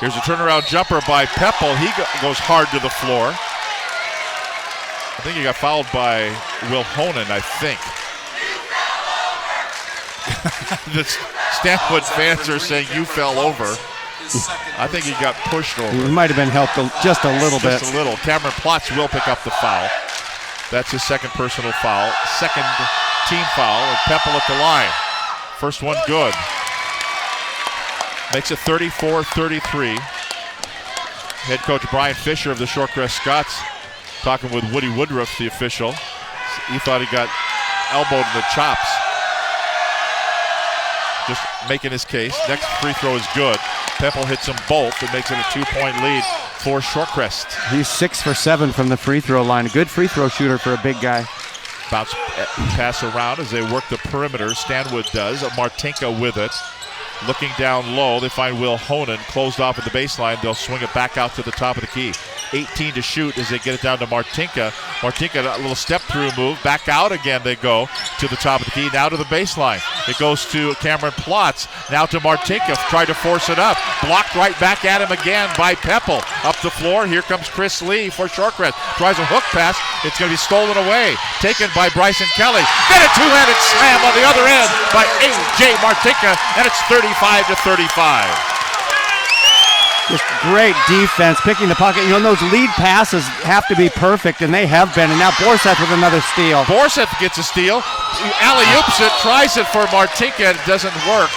Here's a turnaround jumper by Peppel. He goes hard to the floor. I think he got fouled by Will Honan, I think. The Stanwood fans are saying you fell over. I think he got pushed over. He might have been helped just a little bit. Just a little. Cameron Plotz will pick up the foul. That's his second personal foul. Second team foul, and Peppel at the line. First one good. Makes it 34-33. Head coach Brian Fisher of the Shorecrest Scots talking with Woody Woodruff, the official. He thought he got elbowed in the chops. Just making his case. Next free throw is good. Peppel hits them both. It makes it a 2-point lead for Shorecrest. He's 6 for 7 from the free throw line. A good free throw shooter for a big guy. Bounce pass around as they work the perimeter. Stanwood does. Martinka with it. Looking down low, they find Will Honan closed off at the baseline. They'll swing it back out to the top of the key. 18 to shoot as they get it down to Martinka. Martinka, a little step-through move. Back out again they go to the top of the key. Now to the baseline. It goes to Cameron Plotz. Now to Martinka. Tried to force it up. Blocked right back at him again by Peppel. Up the floor. Here comes Chris Lee for Shorecrest. Tries a hook pass. It's going to be stolen away. Taken by Bryson Kelly. Then a two-handed slam on the other end by A.J. Martinka. And it's 35-35. Just great defense, picking the pocket. You know, those lead passes have to be perfect, and they have been. And now Borseth with another steal. Borseth gets a steal. Alley-oops it, tries it for Martinka, and it doesn't work.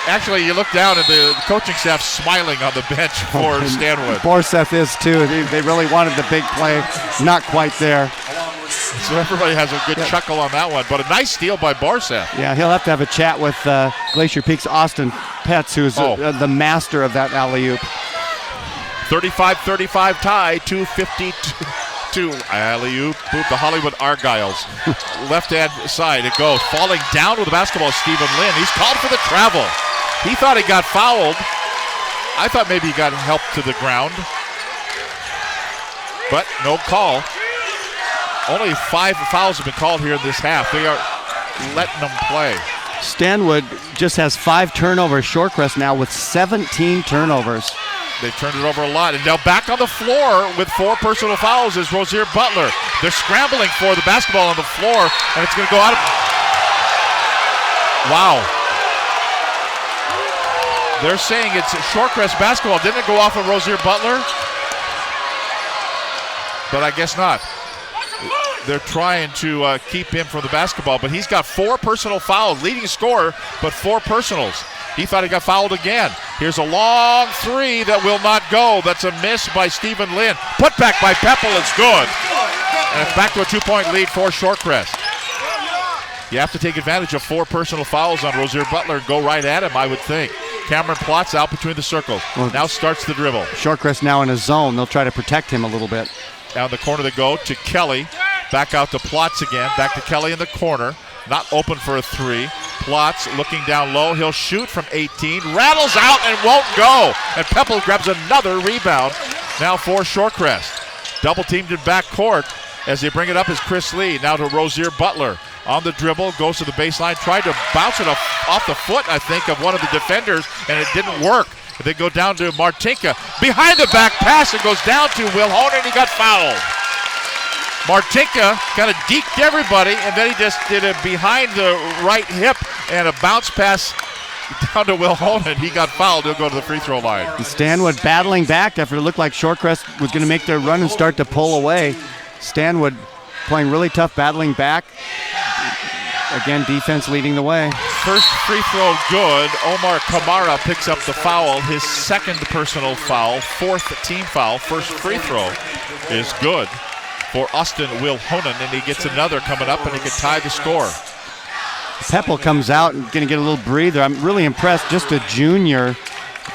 Actually, you look down, and the coaching staff smiling on the bench for Stanwood. Borseth is, too. They really wanted the big play. Not quite there. So everybody has a good chuckle on that one, but a nice steal by Borseth. Yeah, he'll have to have a chat with Glacier Peak's Austin Petz, who's the master of that alley-oop. 35-35 tie, 2:52 alley-oop. The Hollywood Argyles. Left-hand side, it goes. Falling down with the basketball, Stephen Lynn. He's called for the travel. He thought he got fouled. I thought maybe he got helped to the ground. But no call. Only 5 fouls have been called here in this half. They are letting them play. Stanwood just has 5 turnovers. Shorecrest now with 17 turnovers. They've turned it over a lot. And now back on the floor with 4 personal fouls is Rozier Butler. They're scrambling for the basketball on the floor, and it's going to go out of... Wow. They're saying it's Shorecrest basketball. Didn't it go off of Rozier Butler? But I guess not. They're trying to keep him from the basketball, but he's got 4 personal fouls, leading scorer, but 4 personals. He thought he got fouled again. Here's a long 3 that will not go. That's a miss by Stephen Lynn. Put back by Peppel is good. And it's back to a 2-point lead for Shorecrest. You have to take advantage of 4 personal fouls on Rozier Butler and go right at him, I would think. Cameron Plotz out between the circles. Now starts the dribble. Shorecrest now in a zone. They'll try to protect him a little bit. Down the corner they go to Kelly. Back out to Plotz again. Back to Kelly in the corner. Not open for a 3. Plotz looking down low. He'll shoot from 18. Rattles out and won't go. And Peppel grabs another rebound. Now for Shorecrest. Double teamed in back court. As they bring it up is Chris Lee. Now to Rozier Butler. On the dribble, goes to the baseline, tried to bounce it off the foot, I think, of one of the defenders, and it didn't work. They go down to Martinka. Behind the back pass, it goes down to Will Honan, he got fouled. Martinka kind of deked everybody, and then he just did it behind the right hip and a bounce pass down to Will Honan. He got fouled. He'll go to the free throw line. And Stanwood battling back after it looked like Shorecrest was going to make their run and start to pull away. Stanwood playing really tough, battling back. Again, defense leading the way. First free throw good. Omar Kamara picks up the foul, his 2nd personal foul, 4th team foul. First free throw is good for Austin Will Honan, and he gets another coming up, and he can tie the score. Peppel comes out and going to get a little breather. I'm really impressed. Just a junior.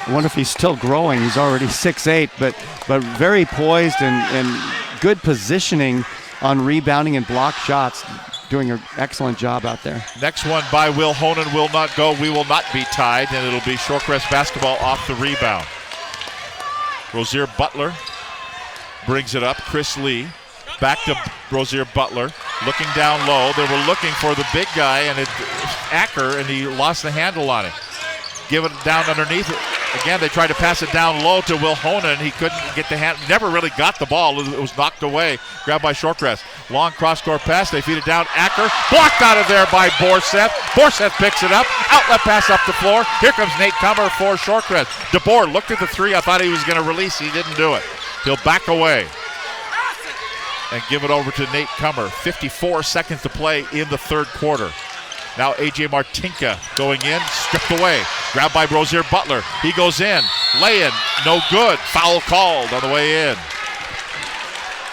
I wonder if he's still growing. He's already 6'8", but very poised and good positioning on rebounding and block shots. Doing an excellent job out there. Next one by Will Honan will not go. We will not be tied, and it'll be Shorecrest basketball off the rebound. Rozier Butler brings it up. Chris Lee back to Rozier Butler. Looking down low. They were looking for the big guy, and Acker, and he lost the handle on it. Give it down underneath. Again, they tried to pass it down low to Will Honan. He couldn't get the hand. Never really got the ball. It was knocked away. Grabbed by Shorecrest. Long cross-court pass. They feed it down. Acker blocked out of there by Borseth. Borseth picks it up. Outlet pass up the floor. Here comes Nate Comer for Shorecrest. DeBoer looked at the 3. I thought he was going to release. He didn't do it. He'll back away and give it over to Nate Comer. 54 seconds to play in the 3rd quarter. Now A.J. Martinka going in, stripped away. Grabbed by Rozier Butler. He goes in, lay-in, no good. Foul called on the way in.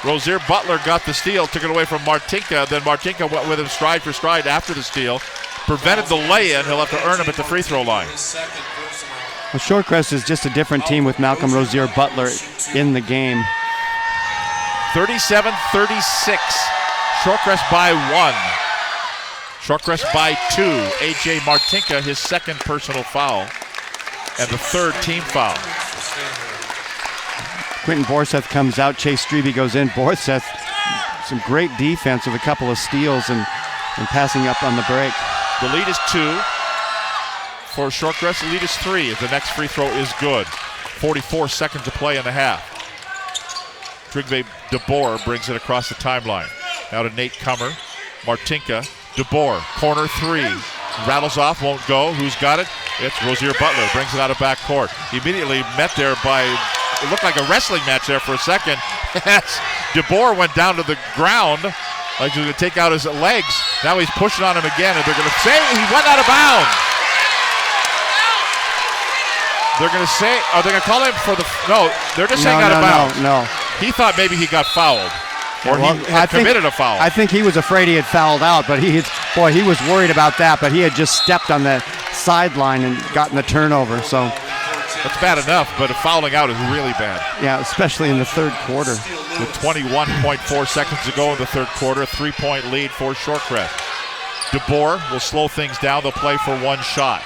Rozier Butler got the steal, took it away from Martinka. Then Martinka went with him stride for stride after the steal. Prevented the lay-in. He'll have to earn him at the free throw line. Well, Shorecrest is just a different team with Malcolm Rozier Butler in the game. 37-36. Shorecrest by 1. Shorecrest by 2. A.J. Martinka, his 2nd personal foul, and the 3rd team foul. Quentin Borseth comes out. Chase Strebe goes in. Borseth, some great defense with a couple of steals and passing up on the break. The lead is 2 for Shorecrest. The lead is 3 if the next free throw is good. 44 seconds to play in the half. Trigve DeBoer brings it across the timeline. Now to Nate Comer. Martinka. DeBoer, corner 3. Rattles off, won't go. Who's got it? It's Rozier Butler. Brings it out of backcourt. Immediately met there by, it looked like a wrestling match there for a second. As DeBoer went down to the ground, like he was going to take out his legs. Now he's pushing on him again, and they're going to say he went out of bounds. They're going to say, are they going to call him for the, no, they're just saying out of bounds. No. He thought maybe he got fouled. Or he had committed a foul. I think he was afraid he had fouled out, but he was worried about that, but he had just stepped on the sideline and gotten the turnover, so. That's bad enough, but fouling out is really bad. Yeah, especially in the 3rd quarter. With 21.4 seconds to go in the 3rd quarter, 3-point lead for Shorecrest. DeBoer will slow things down. They'll play for 1 shot.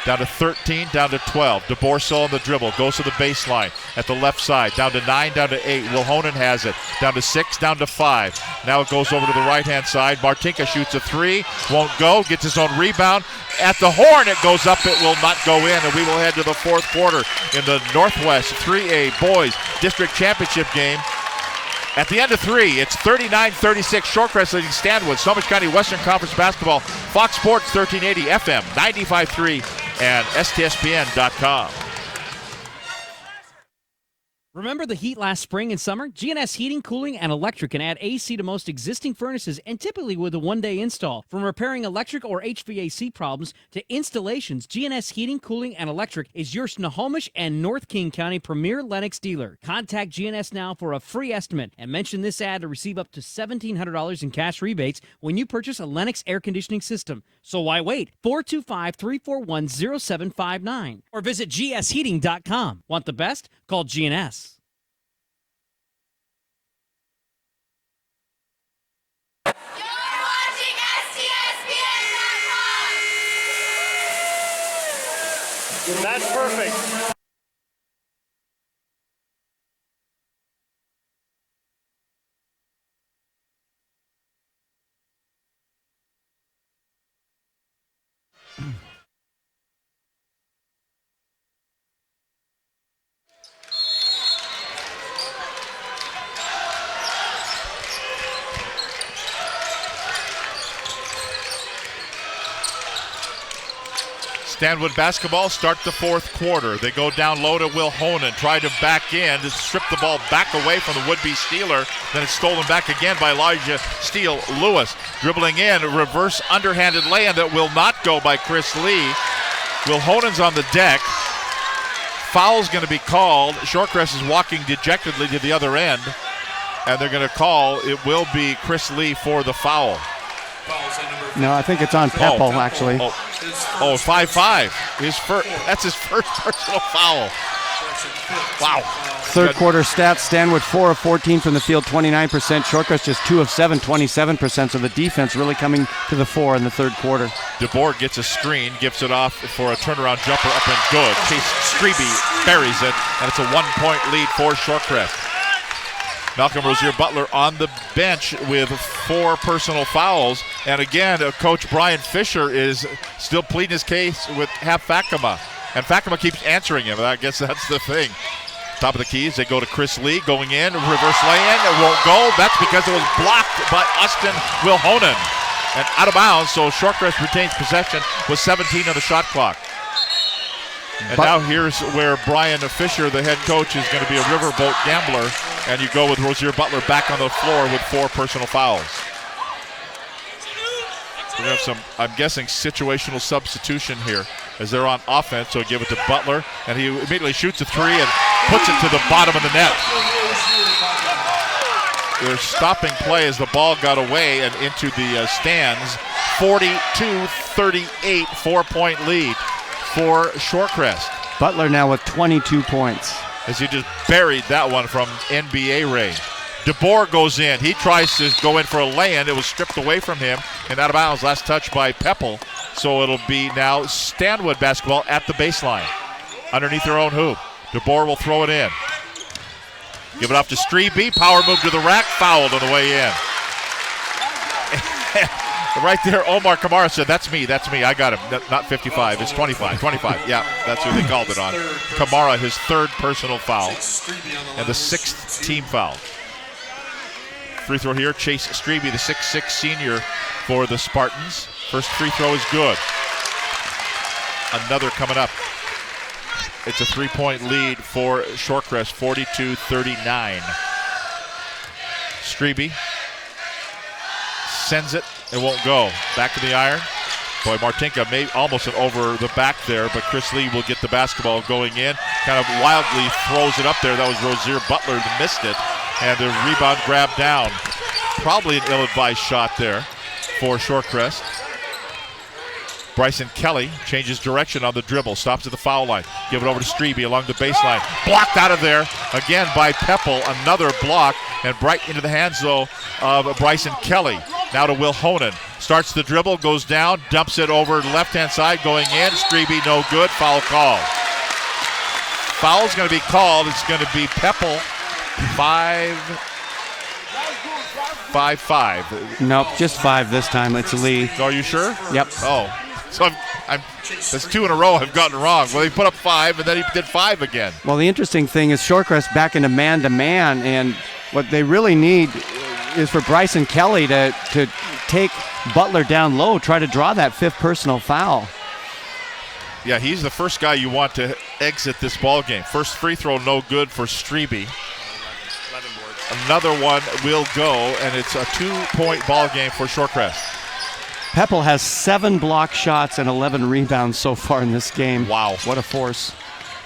down to 13, down to 12. DeBoer still on the dribble, goes to the baseline at the left side, down to 9, down to 8. Wilhonen has it, down to 6, down to 5. Now it goes over to the right-hand side. Martinka shoots a 3, won't go, gets his own rebound. At the horn, it goes up, it will not go in, and we will head to the fourth quarter in the Northwest 3A Boys District Championship game. At the end of 3, it's 39-36, Shorecrest leading Stanwood. Snohomish County Western Conference Basketball, Fox Sports 1380 FM, 95.3, and STSPN.com. Remember the heat last spring and summer? GNS Heating, Cooling, and Electric can add AC to most existing furnaces, and typically with a one-day install. From repairing electric or HVAC problems to installations, GNS Heating, Cooling, and Electric is your Snohomish and North King County premier Lennox dealer. Contact GNS now for a free estimate and mention this ad to receive up to $1,700 in cash rebates when you purchase a Lennox air conditioning system. So why wait? 425-341-0759 or visit gsheating.com. Want the best? Call GNS. That's perfect. Stanwood basketball start the fourth quarter. They go down low to Wilhonen, try to back in, to strip the ball back away from the would-be stealer. Then it's stolen back again by Elijah Steele Lewis. Dribbling in, reverse underhanded lay-in that will not go by Chris Lee. Wilhonen's on the deck. Foul's going to be called. Shorecrest is walking dejectedly to the other end, and they're going to call. It will be Chris Lee for the foul. No, I think it's on Peppel, actually. 5-5. That's his first personal foul. Wow. Third quarter stats, Stanwood 4 of 14 from the field, 29%. Shorecrest just 2 of 7, 27%. So the defense really coming to the fore in the third quarter. DeBoer gets a screen, gives it off for a turnaround jumper up and good. Chase Strebe buries it, and it's a 1-point lead for Shorecrest. Malcolm Rozier-Butler on the bench with 4 personal fouls. And again, Coach Brian Fisher is still pleading his case with Fakama. And Fakama keeps answering him. I guess that's the thing. Top of the keys, they go to Chris Lee going in. Reverse lay-in, it won't go. That's because it was blocked by Austin Wilhonen. And out of bounds, so Shorecrest retains possession with 17 on the shot clock. And now here's where Brian Fisher, the head coach, is going to be a riverboat gambler, and you go with Rozier-Butler back on the floor with 4 personal fouls. We have some, I'm guessing, situational substitution here as they're on offense, so give it to Butler, and he immediately shoots a 3 and puts it to the bottom of the net. They're stopping play as the ball got away and into the stands. 42-38, 4-point lead for Shorecrest. Butler now with 22 points. As he just buried that one from NBA range. DeBoer goes in. He tries to go in for a lay-in. It was stripped away from him and out of bounds. Last touch by Peppel. So it'll be now Stanwood basketball at the baseline. Underneath their own hoop. DeBoer will throw it in. Give it off to Strebe. Power move to the rack. Fouled on the way in. Right there, Omar Kamara said, that's me. I got him. Not 55, it's 25. Yeah, that's who they called it on. Kamara, his 3rd personal foul, and the 6th team foul. Free throw here, Chase Strebe, the 6'6 senior for the Spartans. First free throw is good. Another coming up. It's a 3-point lead for Shorecrest, 42-39. Strebe sends it. It won't go. Back to the iron. Boy, Martinka made almost an over the back there, but Chris Lee will get the basketball going in. Kind of wildly throws it up there. That was Rozier-Butler that missed it. And the rebound grab down. Probably an ill-advised shot there for Shorecrest. Bryson Kelly changes direction on the dribble. Stops at the foul line. Give it over to Strebe along the baseline. Blocked out of there again by Peppel. Another block. And right into the hands, though, of Bryson Kelly. Now to Will Honan. Starts the dribble, goes down, dumps it over left-hand side, going in. Strebe no good. Foul call. Foul's going to be called. It's going to be Peppel. 5. Nope, just 5 this time. It's Lee. Are you sure? Yep. Oh, so that's 2 in a row I've gotten wrong. Well, he put up 5, and then he did 5 again. Well, the interesting thing is Shorecrest back into man-to-man, and what they really need is for Bryson Kelly to take Butler down low, try to draw that 5th personal foul. Yeah, he's the first guy you want to exit this ball game. First free throw, no good for Strebe. Another one will go, and it's a 2-point ball game for Shorecrest. Peppel has 7 block shots and 11 rebounds so far in this game. Wow. What a force.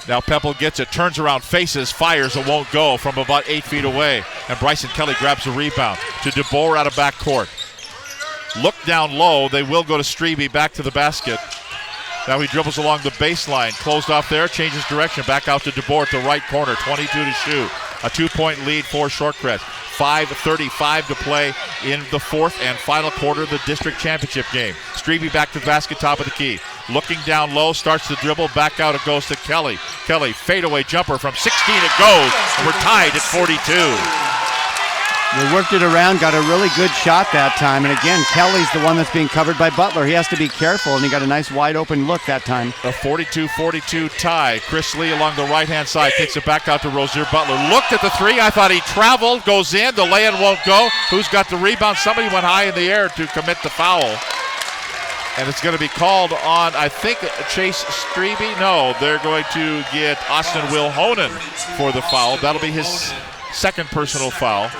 Now Peppel gets it, turns around, faces, fires, it won't go from about 8 feet away. And Bryson Kelly grabs the rebound to DeBoer out of backcourt. Look down low, they will go to Strebe, back to the basket. Now he dribbles along the baseline, closed off there, changes direction, back out to DeBoer at the right corner, 22 to shoot. A 2-point lead for Shorecrest. 5:35 to play in the 4th and final quarter of the district championship game. Strebe back to the basket, top of the key. Looking down low, starts the dribble, back out it goes to Kelly. Kelly, fadeaway jumper from 16, it goes, and we're tied at 42. They worked it around, got a really good shot that time, and again, Kelly's the one that's being covered by Butler. He has to be careful, and he got a nice wide open look that time. A 42-42 tie. Chris Lee along the right-hand side kicks it back out to Rozier Butler. Looked at the 3, I thought he traveled, goes in, the lay-in won't go. Who's got the rebound? Somebody went high in the air to commit the foul. And it's going to be called on, I think, Chase Strebe. No, they're going to get Austin Will Honan for the foul. That'll be his 2nd personal foul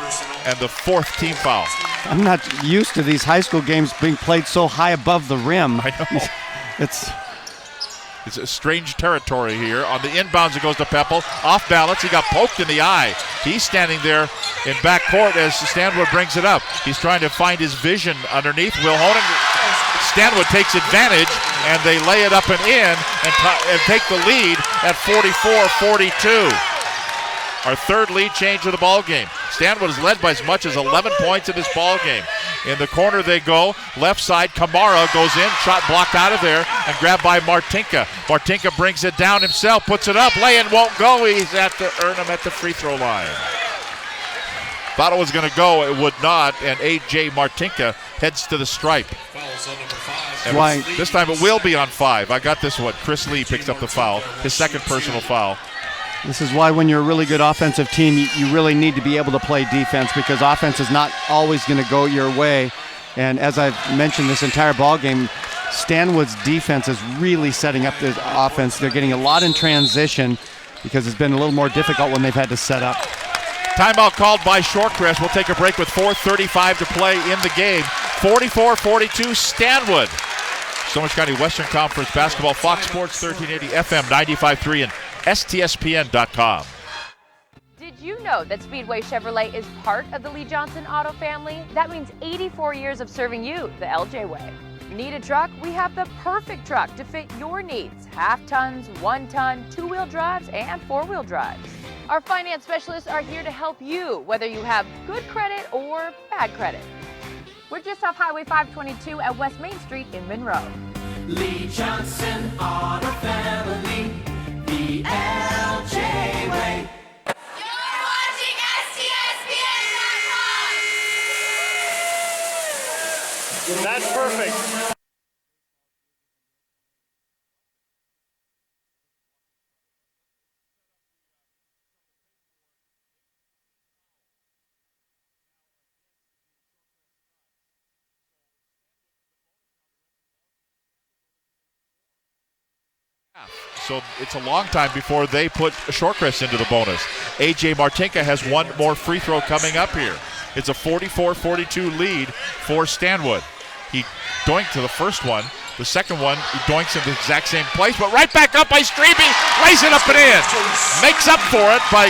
and the 4th team foul. I'm not used to these high school games being played so high above the rim. I know. It's a strange territory here. On the inbounds, it goes to Peppel. Off balance, he got poked in the eye. He's standing there in backcourt as Stanwood brings it up. He's trying to find his vision underneath. Will Honan, Stanwood takes advantage, and they lay it up and in and take the lead at 44-42. Our 3rd lead change of the ball game. Stanwood is led by as much as 11 points in this ball game. In the corner they go. Left side, Kamara goes in. Shot blocked out of there and grabbed by Martinka. Martinka brings it down himself, puts it up. Lay-in won't go. He's at the earn him at the free throw line. Thought it was going to go. It would not. And A.J. Martinka heads to the stripe. And this time it will be on 5. I got this one. Chris Lee picks up the foul. His 2nd personal foul. This is why when you're a really good offensive team, you really need to be able to play defense, because offense is not always going to go your way. And as I've mentioned this entire ball game, Stanwood's defense is really setting up the offense. They're getting a lot in transition because it's been a little more difficult when they've had to set up. Timeout called by Shorecrest. We'll take a break with 4:35 to play in the game. 44-42 Stanwood. Snohomish County Western Conference Basketball, Fox Sports 1380 FM 95.3 and STSPN.com. Did you know that Speedway Chevrolet is part of the Lee Johnson Auto family? That means 84 years of serving you the LJ way. Need a truck? We have the perfect truck to fit your needs. Half tons, 1 ton, 2-wheel drives, and 4-wheel drives. Our finance specialists are here to help you, whether you have good credit or bad credit. We're just off Highway 522 at West Main Street in Monroe. Lee Johnson Auto Family, the LJ way. You're watching STSPN.com. That's perfect. So it's a long time before they put Shorecrest into the bonus. A.J. Martinka has 1 more free throw coming up here. It's a 44-42 lead for Stanwood. He doinked to the first one. The second one, he doinks in the exact same place, but right back up by Strebe, lays it up and in. Makes up for it by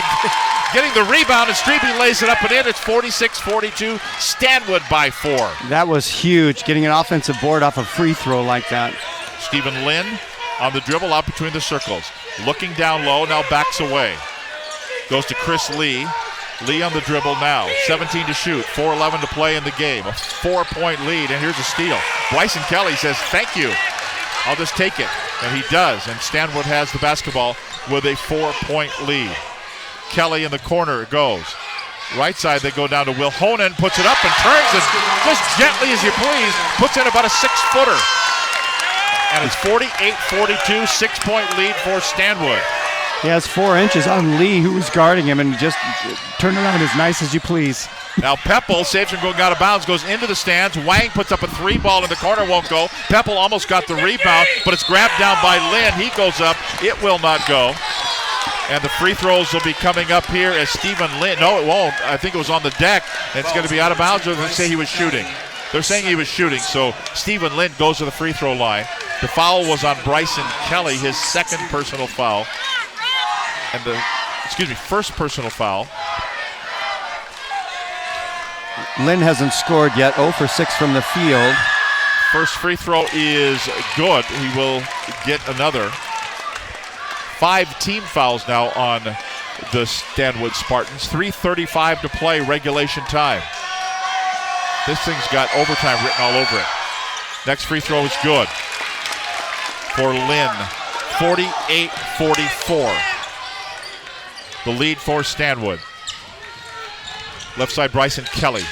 getting the rebound, and Strebe lays it up and in. It's 46-42, Stanwood by 4. That was huge, getting an offensive board off a free throw like that. Stephen Lynn on the dribble out between the circles. Looking down low, now backs away. Goes to Chris Lee. Lee on the dribble now. 17 to shoot. 4:11 to play in the game. A 4-point lead, and here's a steal. Bryson Kelly says, thank you. I'll just take it. And he does. And Stanwood has the basketball with a 4-point lead. Kelly in the corner goes. Right side, they go down to Will Honan, puts it up and turns it just gently as you please, puts in about a 6-footer. And it's 48-42, 6-point lead for Stanwood. He has 4 inches on Lee, who was guarding him, and just turned around as nice as you please. Now Pepple saves from going out of bounds, goes into the stands. Wang puts up a 3 ball in the corner, won't go. Pepple almost got the rebound, but it's grabbed down by Lynn. He goes up, it will not go. And the free throws will be coming up here as Stephen Lynn. No, it won't. I think it was on the deck. It's going to be out of bounds, or they say he was shooting. They're saying he was shooting, so Stephen Lynn goes to the free throw line. The foul was on Bryson Kelly, his second personal foul. And first personal foul. Lynn hasn't scored yet, 0 for 6 from the field. First free throw is good. He will get another. 5 team fouls now on the Stanwood Spartans. 3:35 to play, regulation time. This thing's got overtime written all over it. Next free throw is good for Lynn. 48-44. The lead for Stanwood. Left side, Bryson Kelly.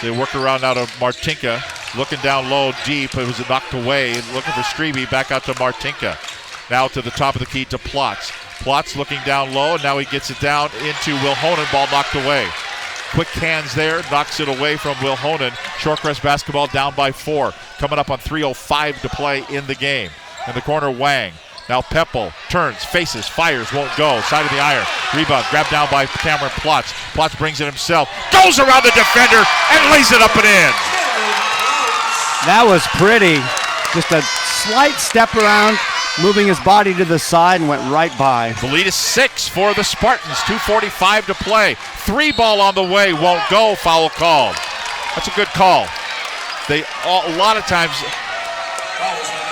They work around now to Martinka. Looking down low, deep. It was knocked away. Looking for Strebe. Back out to Martinka. Now to the top of the key to Plotz. Plotz looking down low, and now he gets it down into Will Honan. Ball knocked away. Quick hands there, knocks it away from Will Honan. Shorecrest basketball down by 4. Coming up on 3:05 to play in the game. In the corner, Wang. Now Pepple turns, faces, fires, won't go. Side of the iron. Rebound, grabbed down by Cameron Plotz. Plotz brings it himself. Goes around the defender and lays it up and in. That was pretty. Just a slight step around, moving his body to the side and went right by. The lead is 6 for the Spartans. 2:45 to play. 3 ball on the way, won't go. Foul called. That's a good call. A lot of times,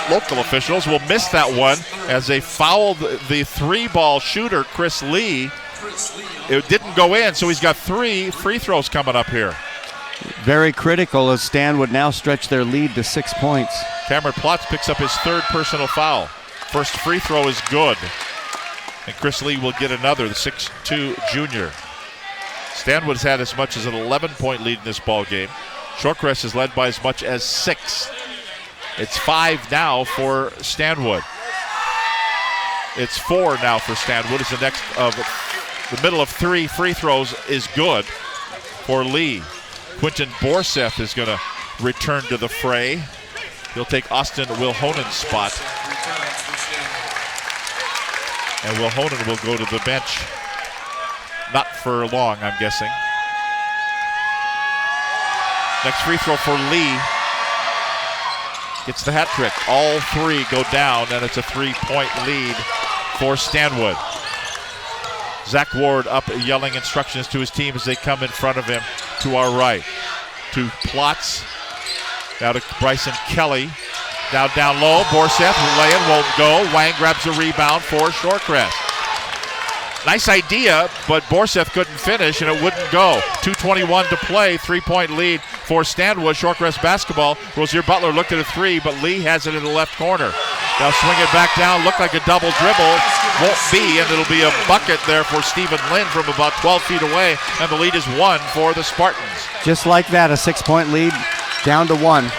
local officials will miss that one as they fouled the 3-ball shooter, Chris Lee. It didn't go in, so he's got 3 free throws coming up here. Very critical as Stanwood now stretch their lead to 6 points. Cameron Plotz picks up his 3rd personal foul. First free throw is good. And Chris Lee will get another, the 6'2 junior. Stanwood has had as much as an 11-point lead in this ball game. Shorecrest is led by as much as 6. It's 5 now for Stanwood. It's 4 now for Stanwood. It's the next of the middle of 3 free throws is good for Lee. Quentin Borseth is going to return to the fray. He'll take Austin Will Honan's spot. And Will Honan will go to the bench. Not for long, I'm guessing. Next free throw for Lee. Gets the hat trick. All 3 go down, and it's a 3-point lead for Stanwood. Zach Ward up yelling instructions to his team as they come in front of him to our right. To Plotz. Now to Bryson Kelly. Now down low. Borseth will lay it, won't go. Wang grabs a rebound for Shorecrest. Nice idea, but Borseth couldn't finish, and it wouldn't go. 2:21 to play, 3-point lead for Stanwood. Shorecrest basketball. Rozier Butler looked at a 3, but Lee has it in the left corner. Now swing it back down, look like a double dribble. Won't be, and it'll be a bucket there for Stephen Lynn from about 12 feet away, and the lead is 1 for the Spartans. Just like that, a 6-point lead, down to 1.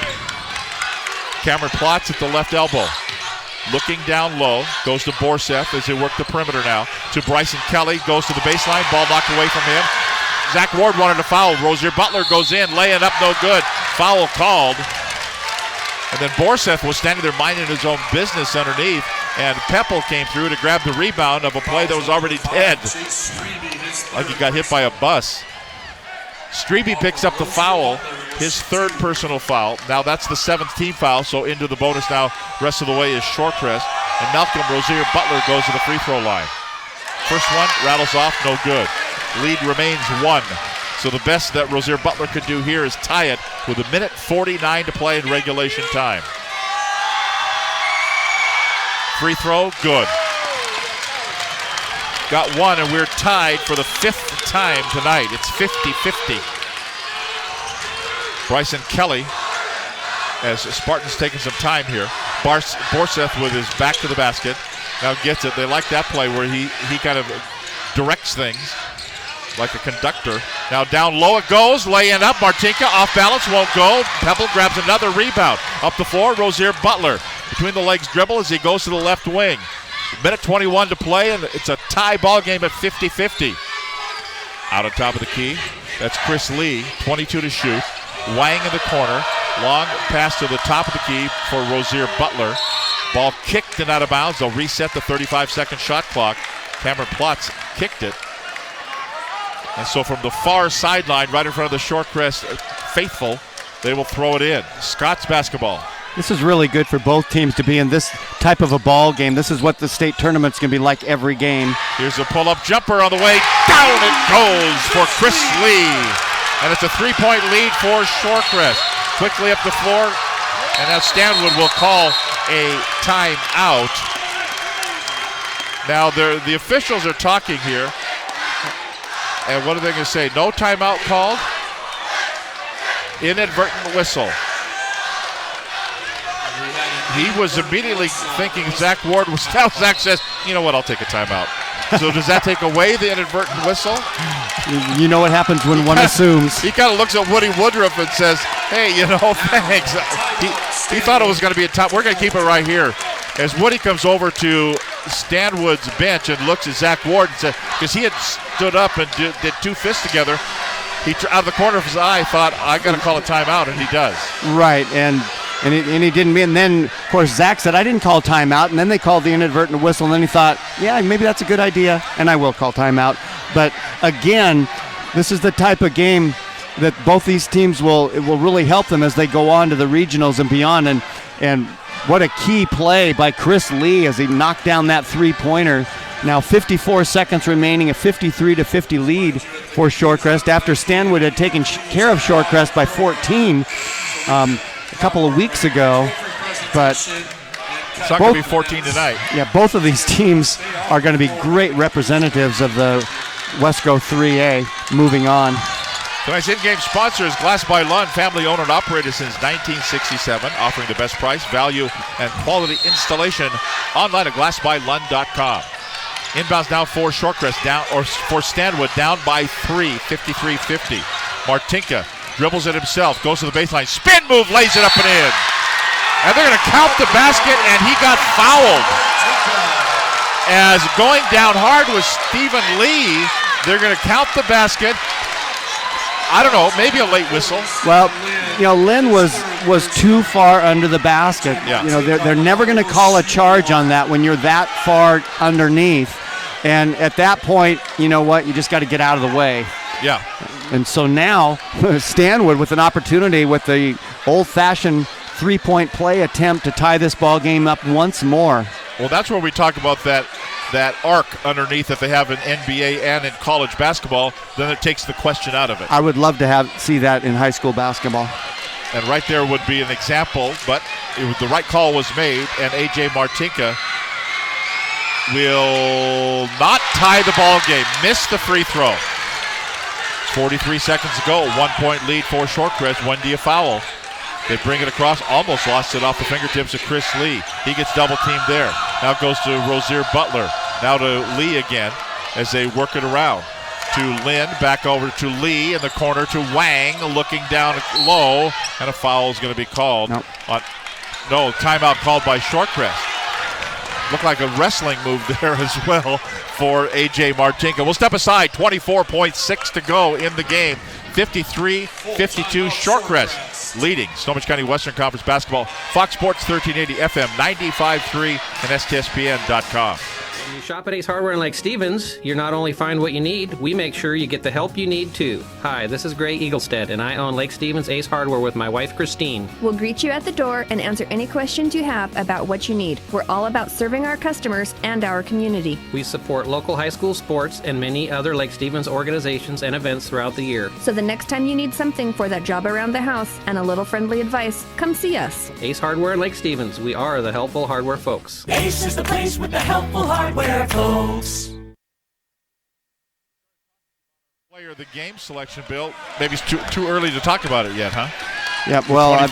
Cameron Plotz at the left elbow. Looking down low, goes to Borseth as they work the perimeter now. To Bryson Kelly, goes to the baseline, ball knocked away from him. Zach Ward wanted to foul. Rozier Butler goes in, laying up, no good. Foul called. And then Borseth was standing there minding his own business underneath, and Pepple came through to grab the rebound of a play that was already dead. Like he got hit by a bus. Strebe picks up the foul, his 3rd personal foul. Now that's the 7th team foul, so into the bonus now. Rest of the way is Shorecrest. And Malcolm Rozier Butler goes to the free throw line. First one rattles off, no good. Lead remains 1. So the best that Rozier Butler could do here is tie it with 1:49 to play in regulation time. Free throw, good. got one, and we're tied for the 5th time tonight. It's 50-50. Bryson Kelly, as Spartans taking some time here. Borseth with his back to the basket. Now gets it. They like that play where he kind of directs things like a conductor. Now down low it goes. Lay-in up. Martinka off balance. Won't go. Pebble grabs another rebound. Up the floor. Rozier Butler. Between the legs dribble as he goes to the left wing. Minute 21 to play, and it's a tie ball game at 50-50. Out on top of the key. That's Chris Lee. 22 to shoot. Wang in the corner. Long pass to the top of the key for Rozier Butler. Ball kicked and out of bounds. They'll reset the 35-second shot clock. Cameron Plotz kicked it. And so from the far sideline, right in front of the Shorecrest faithful, they will throw it in. Scots basketball. This is really good for both teams to be in this type of a ball game. This is what the state tournament's going to be like every game. Here's a pull-up jumper on the way. Down it goes for Chris Lee. And it's a 3-point lead for Shorecrest. Quickly up the floor. And now Stanwood will call a timeout. Now the officials are talking here. And what are they going to say? No timeout called? Inadvertent whistle. He was immediately thinking Zach Ward was now. Zach says, you know what, I'll take a timeout. So does that take away the inadvertent whistle? You know what happens when one assumes. He kind of looks at Woody Woodruff and says, hey, thanks. He thought it was going to be a time. We're going to keep it right here. As Woody comes over to Stanwood's bench and looks at Zach Ward and says, because he had stood up and did two fists together, he out of the corner of his eye thought, I got to call a timeout, and he does. Right, and he didn't. And then, of course, Zach said, I didn't call timeout. And then they called the inadvertent whistle. And then he thought, yeah, maybe that's a good idea. And I will call timeout. But again, this is the type of game that both these teams will really help them as they go on to the regionals and beyond. And what a key play by Chris Lee as he knocked down that three-pointer. Now 54 seconds remaining, a 53-50 lead for Shorecrest after Stanwood had taken care of Shorecrest by 14. A couple of weeks ago, but it's not going to be 14 tonight. Yeah, both of these teams are going to be great representatives of the Wesco 3A moving on. Tonight's in-game sponsor is Glass by Lund, family owned and operated since 1967, offering the best price, value, and quality installation online at glassbylund.com. Inbounds now for Shorecrest for Stanwood, down by 3, 53-50. Martinka dribbles it himself, goes to the baseline, spin move, lays it up and in. And they're going to count the basket, and he got fouled. As going down hard was Stephen Lee, they're going to count the basket. I don't know, maybe a late whistle. Well, Lynn was too far under the basket. Yeah. They're never going to call a charge on that when you're that far underneath. And at that point, you know what? You just got to get out of the way. Yeah. And so now, Stanwood with an opportunity with the old-fashioned three-point play attempt to tie this ball game up once more. Well, that's where we talk about that arc underneath that they have in NBA and in college basketball. Then it takes the question out of it. I would love to see that in high school basketball. And right there would be an example, but the right call was made, and A.J. Martinka will not tie the ball game. Missed the free throw. 43 seconds to go. 1-point lead for Shorecrest. When do you foul? They bring it across. Almost lost it off the fingertips of Chris Lee. He gets double teamed there. Now it goes to Rozier Butler. Now to Lee again as they work it around. To Lynn, back over to Lee in the corner to Wang, looking down low, and a foul is going to be called. Nope. No, timeout called by Shorecrest. Looked like a wrestling move there as well for A.J. Martinka. We'll step aside. 24.6 to go in the game. 53-52 Shorecrest leading Snohomish County Western Conference basketball. Fox Sports 1380 FM 95.3 and STSPN.com. When you shop at Ace Hardware and Lake Stevens, you not only find what you need, we make sure you get the help you need too. Hi, this is Gray Eaglestead, and I own Lake Stevens Ace Hardware with my wife Christine. We'll greet you at the door and answer any questions you have about what you need. We're all about serving our customers and our community. We support local high school sports and many other Lake Stevens organizations and events throughout the year. So the next time you need something for that job around the house and a little friendly advice, come see us. Ace Hardware and Lake Stevens, we are the helpful hardware folks. Ace is the place with the helpful hardware, folks. Player of the game selection, Bill. Maybe it's too early to talk about it yet, huh? Yeah, well, I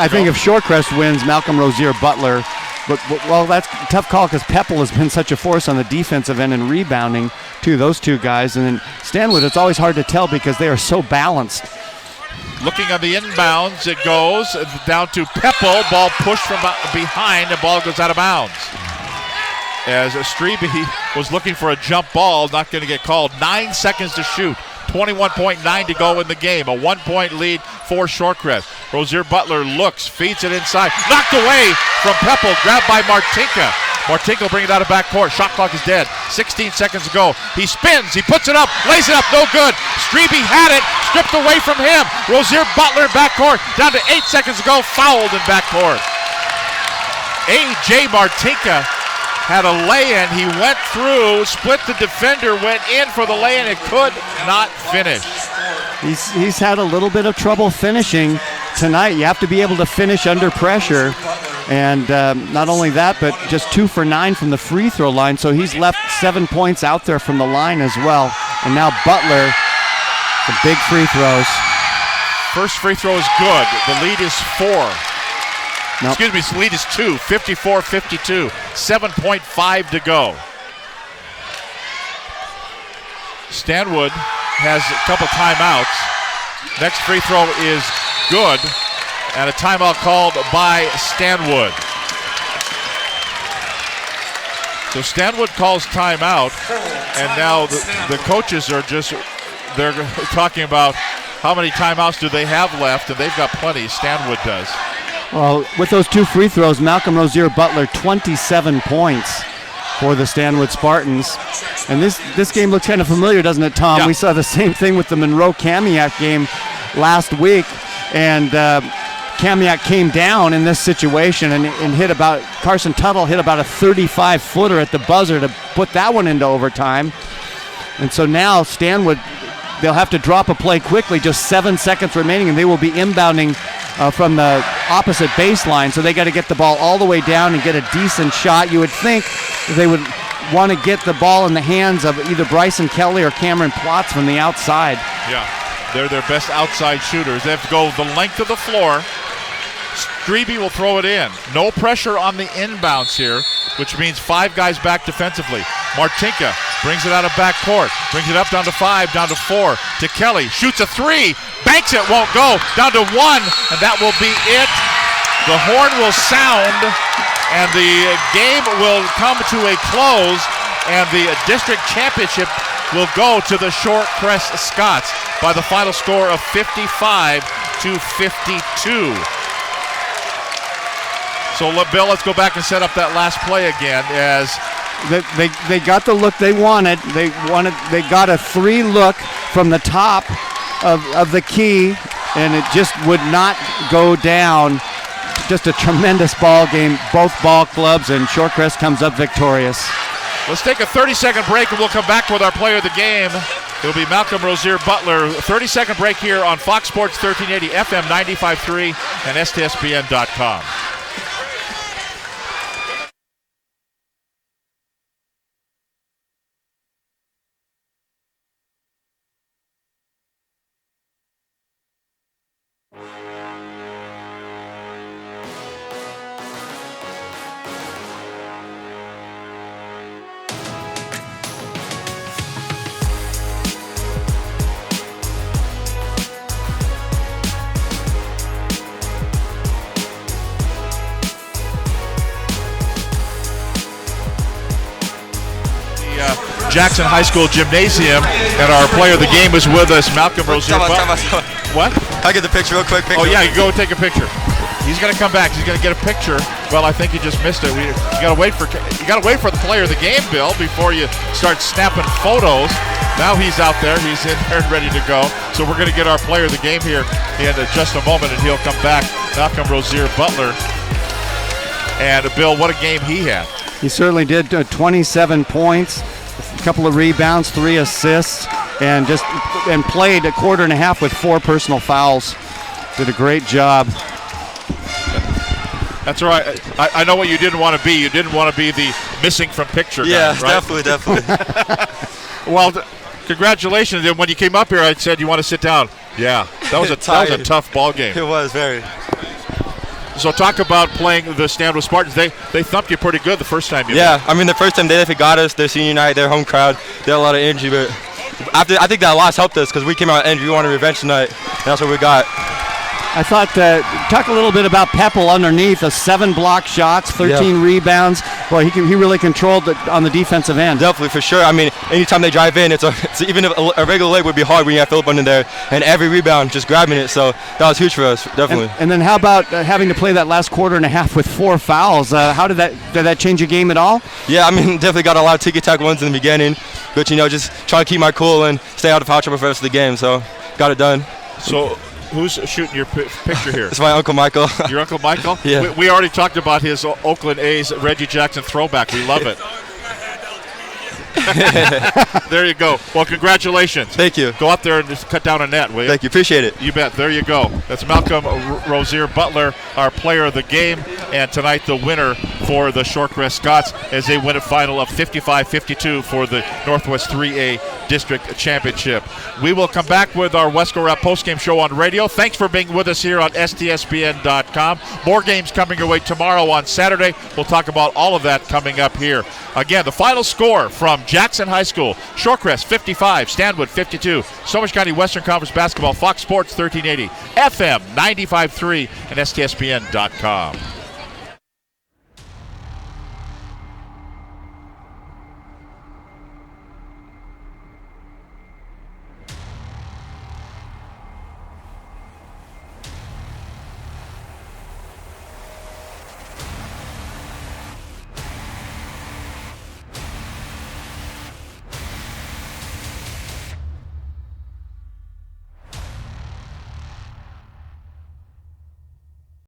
think if Shorecrest wins, Malcolm Rozier Butler. But, well, that's a tough call because Peppel has been such a force on the defensive end and rebounding, too, those two guys. And then Stanwood, it's always hard to tell because they are so balanced. Looking on the inbounds, it goes down to Peppel. Ball pushed from behind, and ball goes out of bounds. As Strebe was looking for a jump ball, not going to get called. 9 seconds to shoot. 21.9 to go in the game. A 1-point lead for Shorecrest. Rozier Butler looks, feeds it inside. Knocked away from Peppel. Grabbed by Martinka. Martinka will bring it out of backcourt. Shot clock is dead. 16 seconds to go. He spins. He puts it up. Lays it up. No good. Strebe had it. Stripped away from him. Rozier Butler in backcourt. Down to 8 seconds to go. Fouled in backcourt. A.J. Martinka had a lay-in. He went through, split the defender, went in for the lay-in, and could not finish. He's had a little bit of trouble finishing tonight. You have to be able to finish under pressure. And not only that, but just 2 for 9 from the free throw line. So he's left 7 points out there from the line as well. And now Butler, the big free throws. First free throw is good. The lead is 4. Nope. Excuse me, the lead is 2, 54-52, 7.5 to go. Stanwood has a couple timeouts. Next free throw is good, and a timeout called by Stanwood. So Stanwood calls timeout, and now the coaches are they're talking about how many timeouts do they have left, and they've got plenty. Stanwood does. Well, with those 2 free throws, Malcolm Rozier Butler, 27 points for the Stanwood Spartans. And this game looks kind of familiar, doesn't it, Tom? Yeah. We saw the same thing with the Monroe-Kamiak game last week. And Kamiak came down in this situation and Carson Tuttle hit about a 35-footer at the buzzer to put that one into overtime. And so now Stanwood, they'll have to drop a play quickly, just 7 seconds remaining, and they will be inbounding from the opposite baseline. So they got to get the ball all the way down and get a decent shot. You would think they would want to get the ball in the hands of either Bryson Kelly or Cameron Plotz from the outside. Yeah, they're their best outside shooters. They have to go the length of the floor. Strebe will throw it in. No pressure on the inbounds here, which means 5 guys back defensively. Martinka brings it out of backcourt, brings it up down to 5, down to 4, to Kelly, shoots a 3, banks it, won't go, down to 1, and that will be it. The horn will sound, and the game will come to a close, and the district championship will go to the Shorecrest Scots by the final score of 55-52. So, Bill, let's go back and set up that last play again. As they got the look they wanted. They got a 3 look from the top of the key, and it just would not go down. Just a tremendous ball game. Both ball clubs, and Shorecrest comes up victorious. Let's take a 30-second break, and we'll come back with our player of the game. It'll be Malcolm Rozier Butler. 30-second break here on Fox Sports 1380, FM 95.3, and STSPN.com. Jackson High School Gymnasium, and our player of the game is with us, Malcolm Rozier. What? I'll get the picture real quick. Oh yeah, you go take a picture. He's gonna come back. He's gonna get a picture. Well, I think you just missed it. You gotta wait for the player of the game, Bill, before you start snapping photos. Now he's out there. He's in there and ready to go. So we're gonna get our player of the game here in just a moment, and he'll come back. Malcolm Rozier Butler. And Bill, what a game he had. He certainly did. 27 points. A couple of rebounds, 3 assists, and played a quarter and a half with 4 personal fouls. Did a great job. That's right. I know what you didn't want to be. You didn't want to be the missing from picture guy, right? Definitely. Well, Congratulations. And when you came up here, I said you want to sit down. Yeah, that was a tough ball game. It was very. So talk about playing the Stanwood Spartans. They thumped you pretty good the first time. I mean, the first time they definitely got us. Their senior night, their home crowd, they had a lot of energy. But I think that loss helped us because we came out and we wanted revenge tonight, and that's what we got. I thought, talk a little bit about Peppel underneath, 7 block shots, 13 rebounds. Well, he really controlled it on the defensive end. Definitely, for sure. I mean, anytime they drive in, it's even if a regular leg would be hard when you have Philip under there, and every rebound just grabbing it. So that was huge for us, definitely. And then how about having to play that last quarter and a half with 4 fouls? How did that change your game at all? Yeah, I mean, definitely got a lot of ticky-tack ones in the beginning, but just trying to keep my cool and stay out of foul trouble for the rest of the game. So got it done. So. Who's shooting your picture here? It's my Uncle Michael. Your Uncle Michael? Yeah. We already talked about his Oakland A's Reggie Jackson throwback. We love it. There you go. Well, congratulations. Thank you. Go out there and just cut down a net, will you? Thank you. Appreciate it. You bet. There you go. That's Malcolm Rozier Butler, our player of the game, and tonight the winner for the Shorecrest Scots as they win a final of 55-52 for the Northwest 3A District Championship. We will come back with our Wesco Rap postgame show on radio. Thanks for being with us here on STSPN.com. More games coming your way tomorrow on Saturday. We'll talk about all of that coming up here. Again, the final score from Jackson High School: Shorecrest 55, Stanwood 52. Snohomish County Western Conference Basketball, Fox Sports 1380, FM 95.3, and STSPN.com.